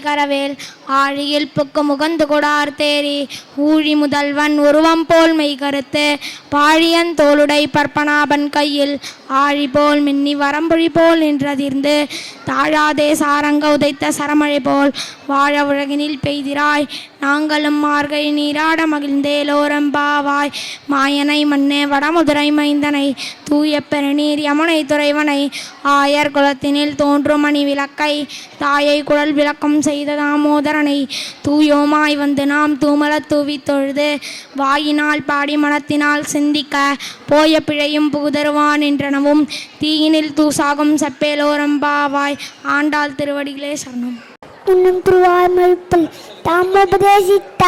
கரவேல் ஆழியில் புக்கு முகந்து கொடார் தேரி ஊழி முதல்வன் உருவம் போல் மெய் கருத்து பாழியன் தோளுடை பற்பனாபன் கையில் ஆழி போல் மின்னி வரம்பொழி போல் நின்றதிர்ந்து தாழாதே சாரங்க உதைத்த சரமழை போல் வாழ உலகினில் பெய்திராய் நாங்களும் மார்கை நீராட மகிழ்ந்தேலோரம்பாவாய் மாயனை மண்ணே வடமுதுரை மைந்தனை தூய பெருநீர் யமுனை துறைவனை ஆயர் குலத்தினில் தோன்றும் மணி விளக்கை தாயை குழல் விளக்கம் செய்த தாமோதரனை தூயோமாய் வந்து நாம் தூமல தூவி தொழுது வாயினால் பாடி மனத்தினால் சிந்திக்க போய பிழையும் புகுதருவான் என்றனவும் தீயினில் தூசாகும் செப்பேலோரம்பாவாய் ஆண்டாள் திருவடிகளே சரணம். இன்னும் திருவாய்மொழிப்பில் தாமோபதேசித்த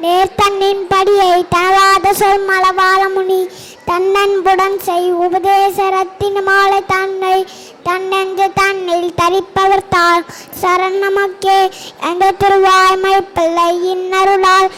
நேர்த்தன்னின் படியை தாழாத சொல் மலபாலமுனி தன்னன்புடன் செய் உபதேசரத்தின் மாலை தன்னை தன்னென்று தன்னில் தரிப்பவர் தார் சரண் நமக்கே என்ற திருவாய்மை பிள்ளை இன்னருளால்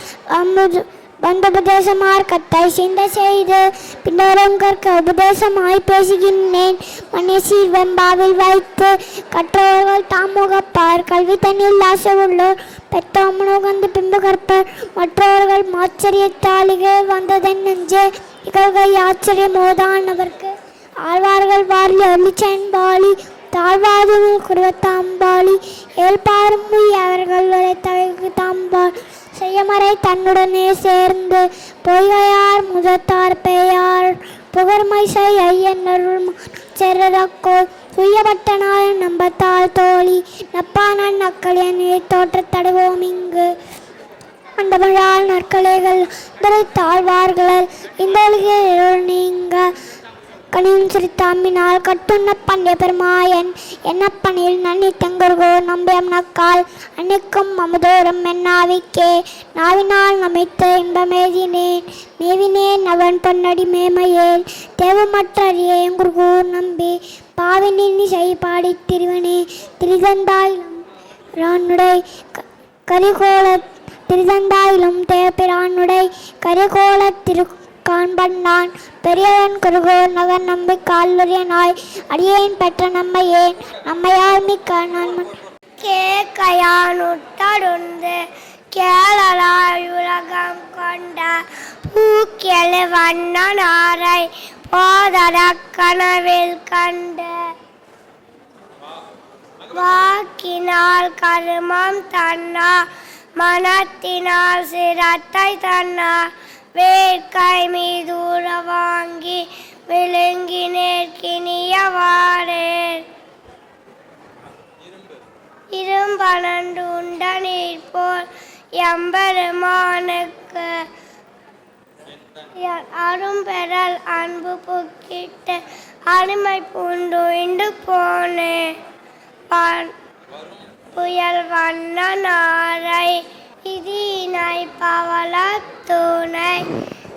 உபதேச மார்க்கத்தை சிந்த செய்து பின்னரும் கற்க உபதேசமாய் பேசுகின்றேன். மனசி வெம்பாவில் வைத்து கற்றோர்கள் தாமுகப்பார் கல்வி தண்ணில் ஆசை உள்ளோர் பெற்றோமனுகந்து பின்பு கற்பர் மற்றவர்கள் ஆச்சரியத்தாளிகள் வந்ததன் நெஞ்சே இகழ்கை ஆச்சரியமோதானவர்க்கு ஆழ்வார்கள் வாரி அருளிச்சென்பாளி தாழ்வாதுகள் குருவத்தாம்பாளி ஏழ்பாரும் அவர்கள் தவைக்கு தாம்பாள் செய்யமறை தன்னுடனே சேர்ந்து பொய்கையார் முதத்தார் பெயார் புகர்மை செய் ஐயனருள் செரக்கோ துய்யப்பட்டனால் நம்பத்தால் தோழி நப்பானன் நக்களியனே தோற்றத்தடுவோம் இங்கு அண்டமிழால் நற்கலைகள் தாழ்வார்கள் இந்த நீங்க கனியும் சிரித்தாம்பினால் கட்டுண்ண பண்டிய பெருமாயன் என்னப்பனில் நன்னி தெங்கர்கோ நம்பியம் நக்கால் அன்னைக்கும் அமுதோறும் என்னாவிக்கே நாவினால் நமைத்த இன்பமேதினேன் மேவினேன் அவன் பொன்னடி மேமையேல் தேவமற்றறியே எங்குர்கூர் நம்பி பாவினின் செய் பாடி திருவனே திரிதந்தாயிலும் ரானுடை கரிகோள திருதந்தாயிலும் தேவபிரானுடை கரிகோள திரு காண்பண்ணான் பெரியவன் குருகோர் நகர் நம்பி கால்வரியனாய் அடியேன் பெற்ற நம்மையேன் நம்மையால் மிக்க நன்மன் கேக்கையானுட்டருந்து கேளலாய் உலகம் கொண்ட பூக்கெழு வண்ணனாரை போதர கனவில் கண்ட வாக்கினால் கருமம் தன்னா மனத்தினால் சிரத்தை தன்னா வேட்கை மீதூர வாங்கி விழுங்கி நேர்கினியவாறு இரும்பனண்டு உண்ட நீர் போல் எம்பெருமானுக்கு அரும்பெறல் அன்பு புக்கிட்டு அருமை பூண்டு இண்டு போனே புயல் வண்ணனாரை இதினை பவளத்தூணை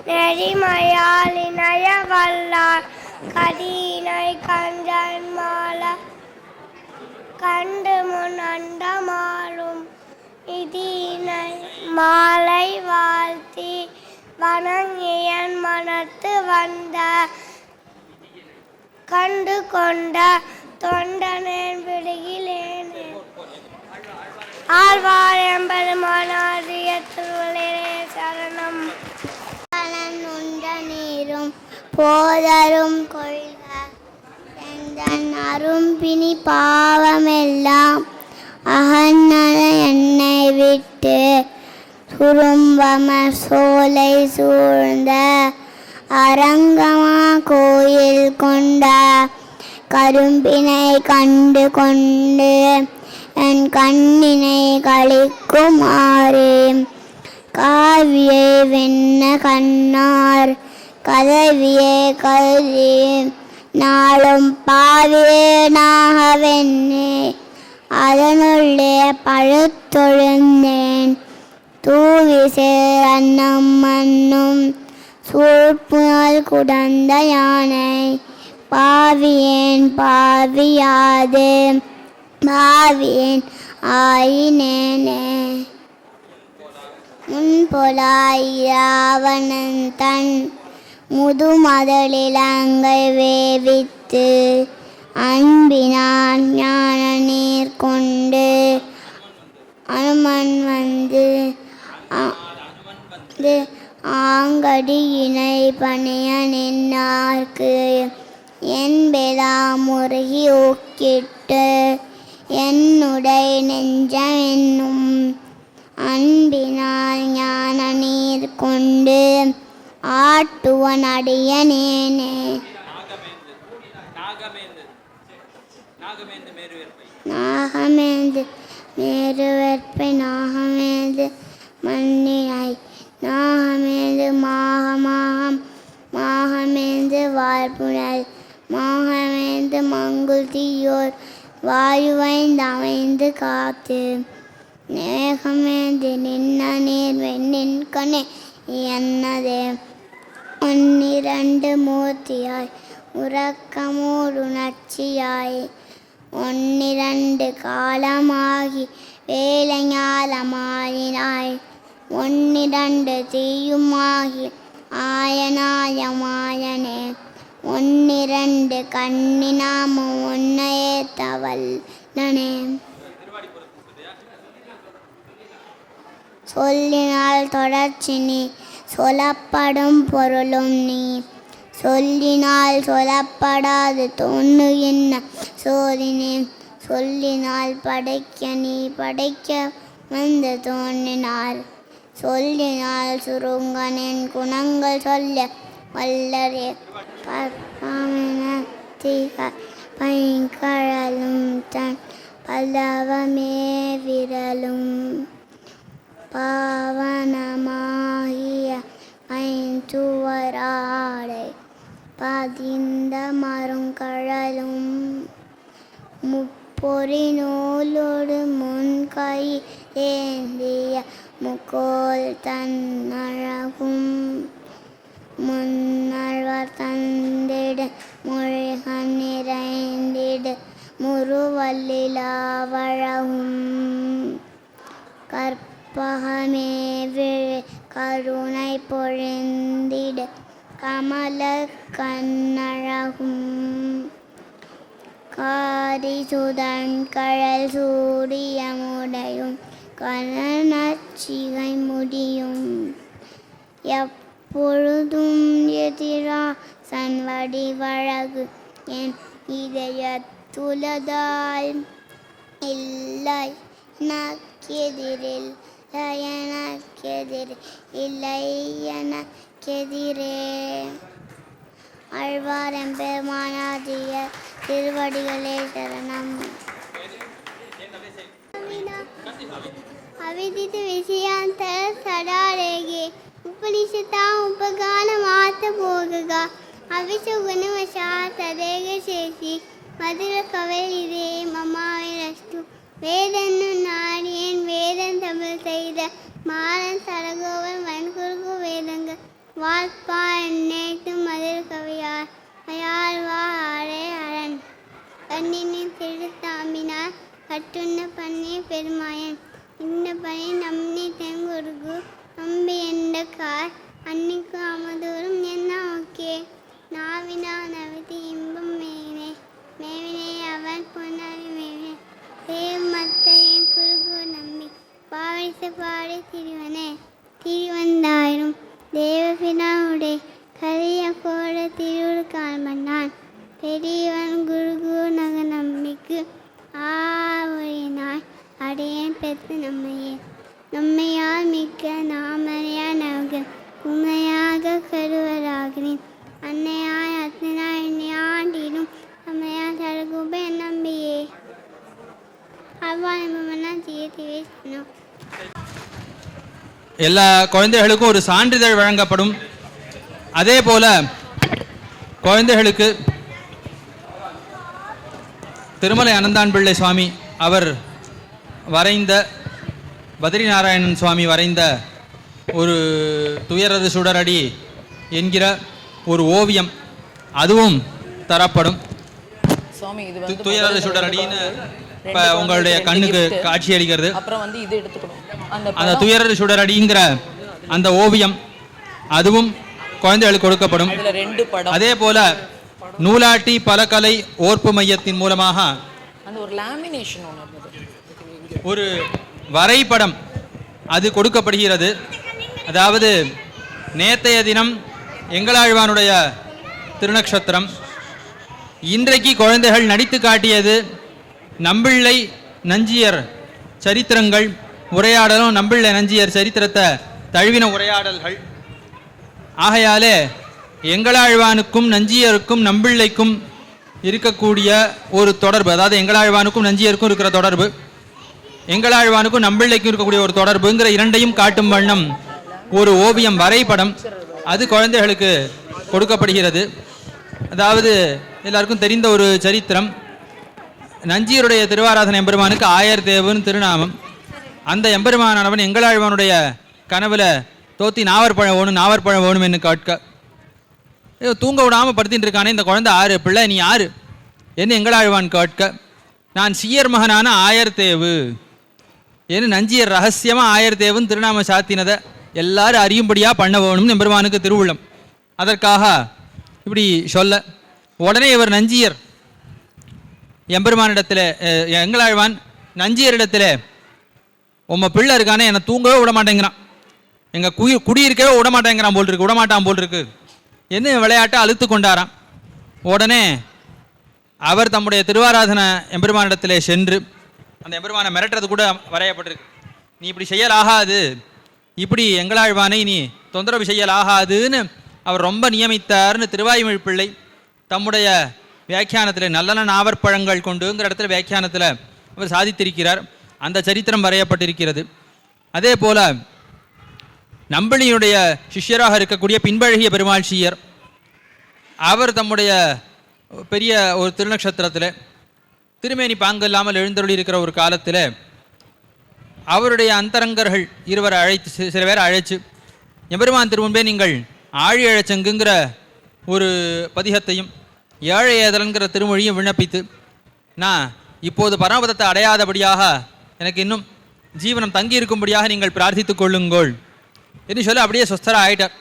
நெறிமையால் இணைய வல்லார் கதீனை கஞ்சன் மாலை கண்டு முன் அண்டமாளும் இதினை மாலை வாழ்த்தி வணங்கியன் மனத்து வந்த கண்டு கொண்ட தொண்டனேன் விடுகிலேனே ஆழ்வார் எம்பெருமானாரிய திருவள்ளிலே சரணம் உண்ட நீரும் போதரும் கொள்க எந்தன் அரும்பினி பாவமெல்லாம் அகன்னல என்னை விட்டு சுரும்பமர் சோலை சூழ்ந்த அரங்கமா கோயில் கொண்ட கரும்பினை கண்டு கொண்டு என் கண்ணினை கழிக்குமாறு காவியை வெண்ண கண்ணார் கதவியே கருதி நாளும் பாவேனாக வெண்ணே அதனுள்ளே பழுத்தொழுந்தேன் தூவி சேர் அன்னம் மண்ணும் சூழ்ப்புணல் குடந்த யானை பாவியேன் பாவியாது பாவியேன் ஆயினேனே முன்பொலாயிராவணன் தன் முதுமதலிலங்கை வேவித்து அன்பினான் ஞான நீர் கொண்டு அனுமன் வந்து ஆங்கடியினை பணிய நின்னார்க்கு என்பதா முருகி ஊக்கிட்டு என்னுடை நெஞ்சம் என்னும் அன்பினால் ஞான நீர் கொண்டு ஆட்டுவன் அடியனேனே நாகமேந்து மேருவெற்பை நாகமேந்து மண்ணினாய் நாகமேந்து மாகமாகம் மாகமேந்து வார்புணல் மாகமேந்து மங்குள் தீயோர் வாயுவைந்து அமைந்து காத்து நேகமேந்து நின்ன நீர் வெண்ணின் கண்ணே என்னதே ஒன்னிரண்டு மூர்த்தியாய் உறக்கமோடுணர்ச்சியாய் ஒன்னிரண்டு காலமாகி வேலைஞாலமாயினாய் ஒன்னிரண்டு தீயுமாகி ஆயனாயமாயனே ஒன்னிரண்டு கண்ணினாமும் ஒன்னையே தவல்லனே சொல்லினால் தொடர்ச்சி நீ சொல்லப்படும் பொருளும் நீ சொல்லினால் சொல்லப்படாது தோன்றுகின்ற சோதினே சொல்லினால் படைக்க நீ படைக்க வந்து தோன்றினார் சொல்லினால் சுருங்கனின் குணங்கள் சொல்ல வல்லரே பரமனத்திக பைங்கழலும் தன் பல்லவமே விரலும் பாவனமாகிய ஐந்துவராடை பதிந்த மருங்கழலும் முப்பொறி நூலோடு முன்கை ஏந்திய முகோல் தன்னழகும் முன்னழ்வர் தந்திட மொழிகன் நிறைந்திட முருவல்லிலாவழகும் கற்பகமே விழி கருணை பொழிந்திட கமல கண்ணழகும் காரிசுதன் கழல் சூரியமுடையும் கனநச்சிகை முடியும் எப்பொழுதும் எதிரா சன்வடி வழகு என் இதயத்துலதால் இல்லை எனக்கெதிரில் எனக்கெதிர் இல்லை எனக்கெதிரே ஆழ்வார் பெருமானாதிய திருவடிகளே சரணம். अविदित विषयांतर सदा रहेगे उपनिषदा उपगान मात भोगगा अविचु गुणवशात तदेग शेषि मधुर कवलिदे ममाविरस्तु வேதன்னு நாடியேன் வேதன் தமிழ் செய்த மாறன் சடகோவன் வன்குறுகு வேதங்க வாய்ப்பா நேற்றும் மதுர கவியார் அயாழ்வா ஆரே அரண் கண்ணினின் திருத்தாமினார் கட்டுண்ண பண்ணிய பெருமாயன் இந்த பணி நம்மி தெங்குருகு நம்பி என்ற கார் அன்னிக்கு அமதூரும் என்ன ஓகே நாவினா நவிதி இன்பம் மேவினே மேவினே அவன் பொன்னாரி மேவினே தேவ் மத்தையன் குருகு நம்பி பாவரிச பாடி திரிவனே திரிவந்தாயிரும் தேவபினாவுடைய கரிய கோட திருவுரு காண்பன்னான் பெரியவன் குருகு நக நம்பிக்கு ஆவரினாய் அடையேன் பெற்று நம்மையே நம்மையால் மிக்க நாமறையா நக உண்மையாக கருவராகிறேன் அன்னையாய் அத்தனாய் என்னையாண்டிடும் நம்மையால் தரகுப நம்பியே அவ்வாறு தீர்த்தி சொன்னோம். எல்லா குழந்தைகளுக்கும் ஒரு சான்றிதழ் வழங்கப்படும். அதே போல குழந்தைகளுக்கு திருமலை அனந்தான் பிள்ளை சுவாமி அவர் வரைந்த பத்ரிநாராயணன் சுவாமி வரைந்த ஒரு துயரது சுடரடி என்கிற ஒரு ஓவியம் அதுவும் தரப்படும். சுவாமி இது வந்து துயரது சுடரடின்னு இப்போ உங்களுடைய கண்ணுக்கு காட்சி அளிக்கிறது. அப்புறம் வந்து இது எடுத்துக்கணும். அந்த துயரது சுடரடிங்கிற அந்த ஓவியம் அதுவும் குழந்தைகளுக்கு கொடுக்கப்படும். அதே போல நூலாட்டி பலகலை ஓர்ப்பு மையத்தின் மூலமாக அந்த ஒரு லேமினேஷன் ஒரு வரைபடம் அது கொடுக்கப்படுகிறது. அதாவது நேற்றைய தினம் எங்களாழ்வானுடைய திருநக்ஷத்திரம், இன்றைக்கு குழந்தைகள் நடித்து காட்டியது நம்பிள்ளை நஞ்சியர் சரித்திரங்கள் உரையாடலும் நம்பிள்ளை நஞ்சியர் சரித்திரத்தை தழுவின உரையாடல்கள். ஆகையாலே எங்களாழ்வானுக்கும் நஞ்சியருக்கும் நம்பிள்ளைக்கும் இருக்கக்கூடிய ஒரு தொடர்பு, அதாவது எங்களாழ்வானுக்கும் நஞ்சியருக்கும் இருக்கிற தொடர்பு, எங்களாழ்வானுக்கும் நம்பிள்ளைக்கும் இருக்கக்கூடிய ஒரு தொடர்புங்கிற இரண்டையும் காட்டும் வண்ணம் ஒரு ஓவியம் வரைபடம் அது குழந்தைகளுக்கு கொடுக்கப்படுகிறது. அதாவது எல்லாருக்கும் தெரிந்த ஒரு சரித்திரம், நஞ்சியருடைய திருவாராதன எம்பெருமானுக்கு ஆயர்தேவன் திருநாமம். அந்த எம்பெருமானவன் எங்களாழ்வானுடைய கனவுல தோத்தி நாவற்பழம் வேணும் என்று கேட்க தூங்க விடாமல் படுத்தின்னு இருக்கானே இந்த குழந்தை ஆறு பிள்ளை நீ யாரு என்ன எங்களாழ்வான் கேட்க நான் சீயர் மகனான ஆயர்தேவு ஏன்னு நஞ்சியர் ரகசியமாக ஆயர்தேவன் திருநாம சாத்தினதை எல்லாரும் அறியும்படியாக பண்ண வேணும்னு எம்பெருமானுக்கு திருவுள்ளம். அதற்காக இப்படி சொல்ல உடனே இவர் நஞ்சியர் எம்பெருமானிடத்தில் எங்களாழ்வான் நஞ்சியரிடத்தில் உம்ம பிள்ளை இருக்கானே என்னை தூங்கவே விட மாட்டேங்கிறான், எங்கள் குடியிருக்கவே விட மாட்டேங்கிறான் போல் இருக்கு, விடமாட்டான் போல் இருக்கு என்ன விளையாட்டை அழுத்து கொண்டாராம். உடனே அவர் தம்முடைய திருவாராதன எம்பெருமானிடத்தில் சென்று அந்த எம்பெருமானை மிரட்டுறது கூட வரையப்பட்டிருக்கு. நீ இப்படி செய்யலாகாது, இப்படி எங்களாழ்வானை நீ தொந்தரவு செய்யலாகாதுன்னு அவர் ரொம்ப நியமித்தார்னு திருவாய்மொழி பிள்ளை தம்முடைய வியாக்கியானத்தில் நல்லன நாவற்பழங்கள் கொண்டுங்கிற இடத்துல வியாக்கியானத்தில் அவர் சாதித்திருக்கிறார். அந்த சரித்திரம் வரையப்பட்டிருக்கிறது. அதே போல் நம்பினியுடைய சிஷ்யராக இருக்கக்கூடிய பின்பழகிய பெருமாள் சீயர் அவர் தம்முடைய பெரிய ஒரு திருநக்ஷத்திரத்தில் திருமேனி பாங்கு இல்லாமல் எழுந்தருளி இருக்கிற ஒரு காலத்தில் அவருடைய அந்தரங்கர்கள் இருவரை அழைத்து சில பேரை அழைச்சு எம்பெருமான் திருமுன்பே நீங்கள் ஆழி அழைச்சங்குங்கிற ஒரு பதிகத்தையும் ஏழை ஏதலங்கிற திருமொழியும் விண்ணப்பித்து நான் இப்போது பரமபதத்தை அடையாதபடியாக எனக்கு இன்னும் ஜீவனம் தங்கி இருக்கும்படியாக நீங்கள் பிரார்த்தித்து கொள்ளுங்கோள் என்று சொல்லி அப்படியே சொஸ்தராக ஆயிட்டார்.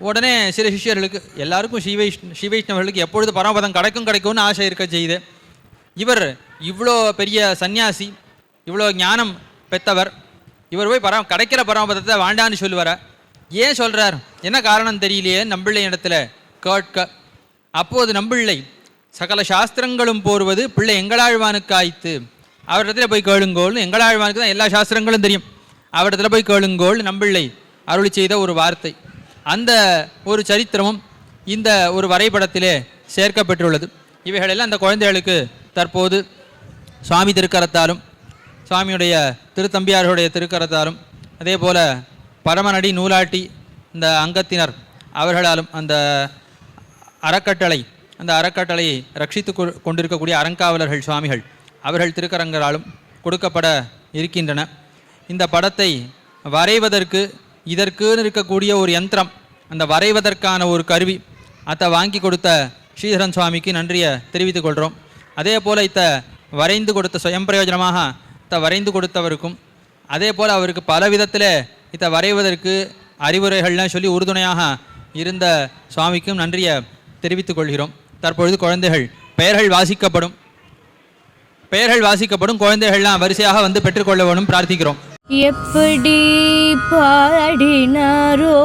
உடனே சில சிஷ்யர்களுக்கு எல்லாருக்கும் ஸ்ரீவைஷ்ணவர்களுக்கு எப்பொழுது பரமபதம் கிடைக்கும்னு ஆசை இருக்க செய்து இவர் இவ்வளோ பெரிய சன்னியாசி, இவ்வளோ ஞானம் பெற்றவர், இவர் போய் கிடைக்கிற பரமபதத்தை வாண்டான்னு சொல்லுவார, ஏன் சொல்கிறார் என்ன காரணம் தெரியலையே நம்பிள்ளை இடத்துல கேட்க. அப்போது நம்பிள்ளை சகல சாஸ்திரங்களும் போர்வது பிள்ளை எங்களாழ்வானுக்கு ஆய்த்து, அவரிடத்துல போய் கேளுங்கோள்னு, எங்களாழ்வானுக்கு தான் எல்லா சாஸ்திரங்களும் தெரியும், அவரிடத்துல போய் கேளுங்கோள் நம்பிள்ளை அருளி செய்த ஒரு வார்த்தை. அந்த ஒரு சரித்திரமும் இந்த ஒரு வரைபடத்திலே சேர்க்கப்பட்டுள்ளது. இவைகளெல்லாம் அந்த குழந்தைகளுக்கு தற்போது சுவாமி திருக்கரத்தாலும் சுவாமியுடைய திருத்தம்பியார்களுடைய திருக்கரத்தாலும் அதே போல் பரமநடி நூலாட்டி இந்த அங்கத்தினர் அவர்களாலும் அந்த அறக்கட்டளையை ரட்சித்து கொண்டிருக்கக்கூடிய அறங்காவலர்கள் சுவாமிகள் அவர்கள் திருக்கரங்களாலும் கொடுக்கப்பட இருக்கின்றன. இந்த படத்தை வரைவதற்கு இதற்குன்னு இருக்கக்கூடிய ஒரு யந்திரம், அந்த வரைவதற்கான ஒரு கருவி, அதை வாங்கி கொடுத்த ஸ்ரீதரன் சுவாமிக்கு நன்றியை தெரிவித்துக் கொள்கிறோம். அதே போல் வரைந்து கொடுத்த சுயம் பிரயோஜனமாக வரைந்து கொடுத்தவருக்கும் அதே போல் அவருக்கு பல விதத்தில் வரைவதற்கு அறிவுரைகள்லாம் சொல்லி உறுதுணையாக இருந்த சுவாமிக்கும் நன்றியை தெரிவித்துக் கொள்கிறோம். தற்பொழுது குழந்தைகள் பெயர்கள் வாசிக்கப்படும் குழந்தைகள்லாம் வரிசையாக வந்து பெற்றுக்கொள்ள வேணும் பிரார்த்திக்கிறோம். எப்படி பாடினாரோ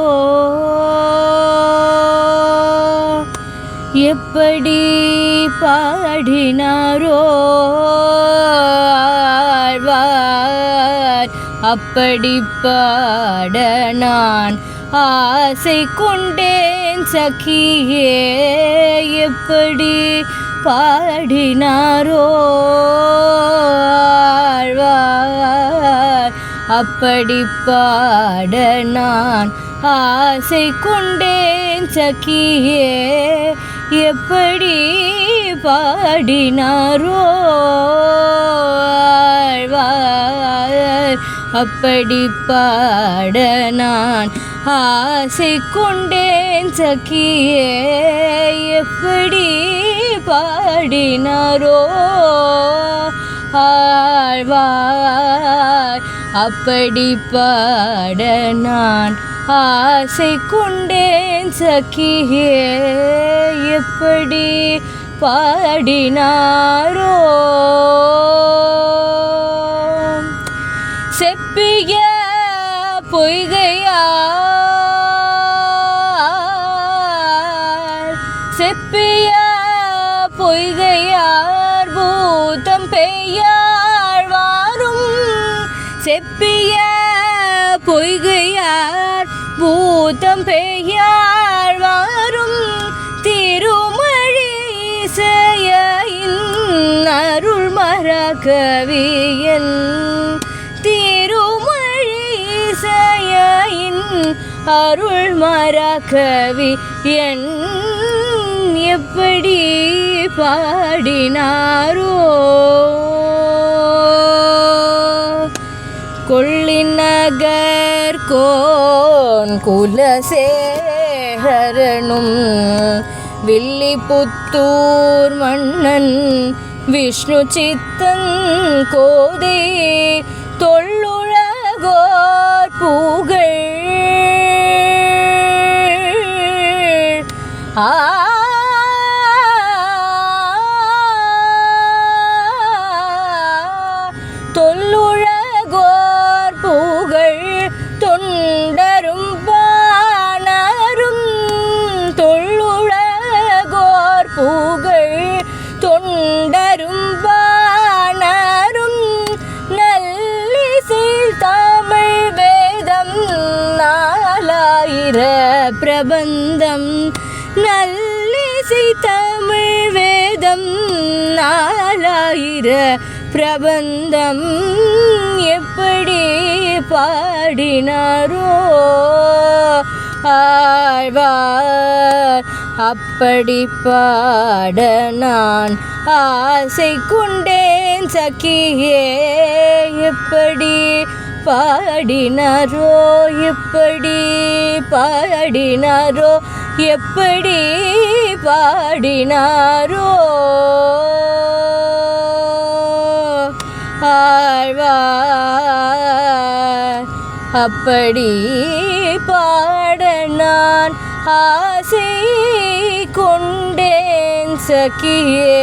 எப்படி பாடினாரோ ஆழ்வார், அப்படி பாட நான் ஆசை கொண்டேன் சகியே. எப்படி பாடினாரோ ஆழ்வார், அப்படி பாட நான் ஆசை கொண்டேன் சகியே. எப்படி பாடினாரோ ஆழ்வார், அப்படி பாட நான் ஆசை கொண்டேன் சகியே. எப்படி பாடினாரோ ஆழ்வார், அப்படி பாட நான் ஆசை கொண்டேன் சகியே. எப்படி பாடினாரோ செப்பிய பொய்கையார், செப்பிய பொய்கையார் பூதம் பெய்யாழ்வாரும், செப்பிய பொய்கையார் பூதம் பெய்யாழ்வாரும், திருமழி இசையின் அருள் மரகவியன், திருமழி இசையின் அருள் மரகவி என். எப்படி பாடினாரோ கொள்ளிநகர் கோன் குலசேகரன், ஹரனும் வில்லிபுத்தூர் மன்னன் விஷ்ணு சித்தன் கோதை தொல்லுலகோர் புகழ் தொல்லுலகோர் புகழ் தொண்டரும் பாணரும் தொல்லுலகோர் புகழ் தொண்டரும் பாணரும் நல்லிசை தமிழ் வேதம் 4000 பிரபந்தம் நல்லிசை தமிழ் வேதம் 4000 பிரபந்தம் எப்படி பாடினாரோ ஆழ்வார் அப்படி பாட நான் ஆசை கொண்டேன் சக்கியே எப்படி பாடினாரோ எப்படி பாடினாரோ எப்படி பாடினாரோ ஆழ்வார் அப்படி பாட நான் ஆசை கொண்டேன் சக்கியே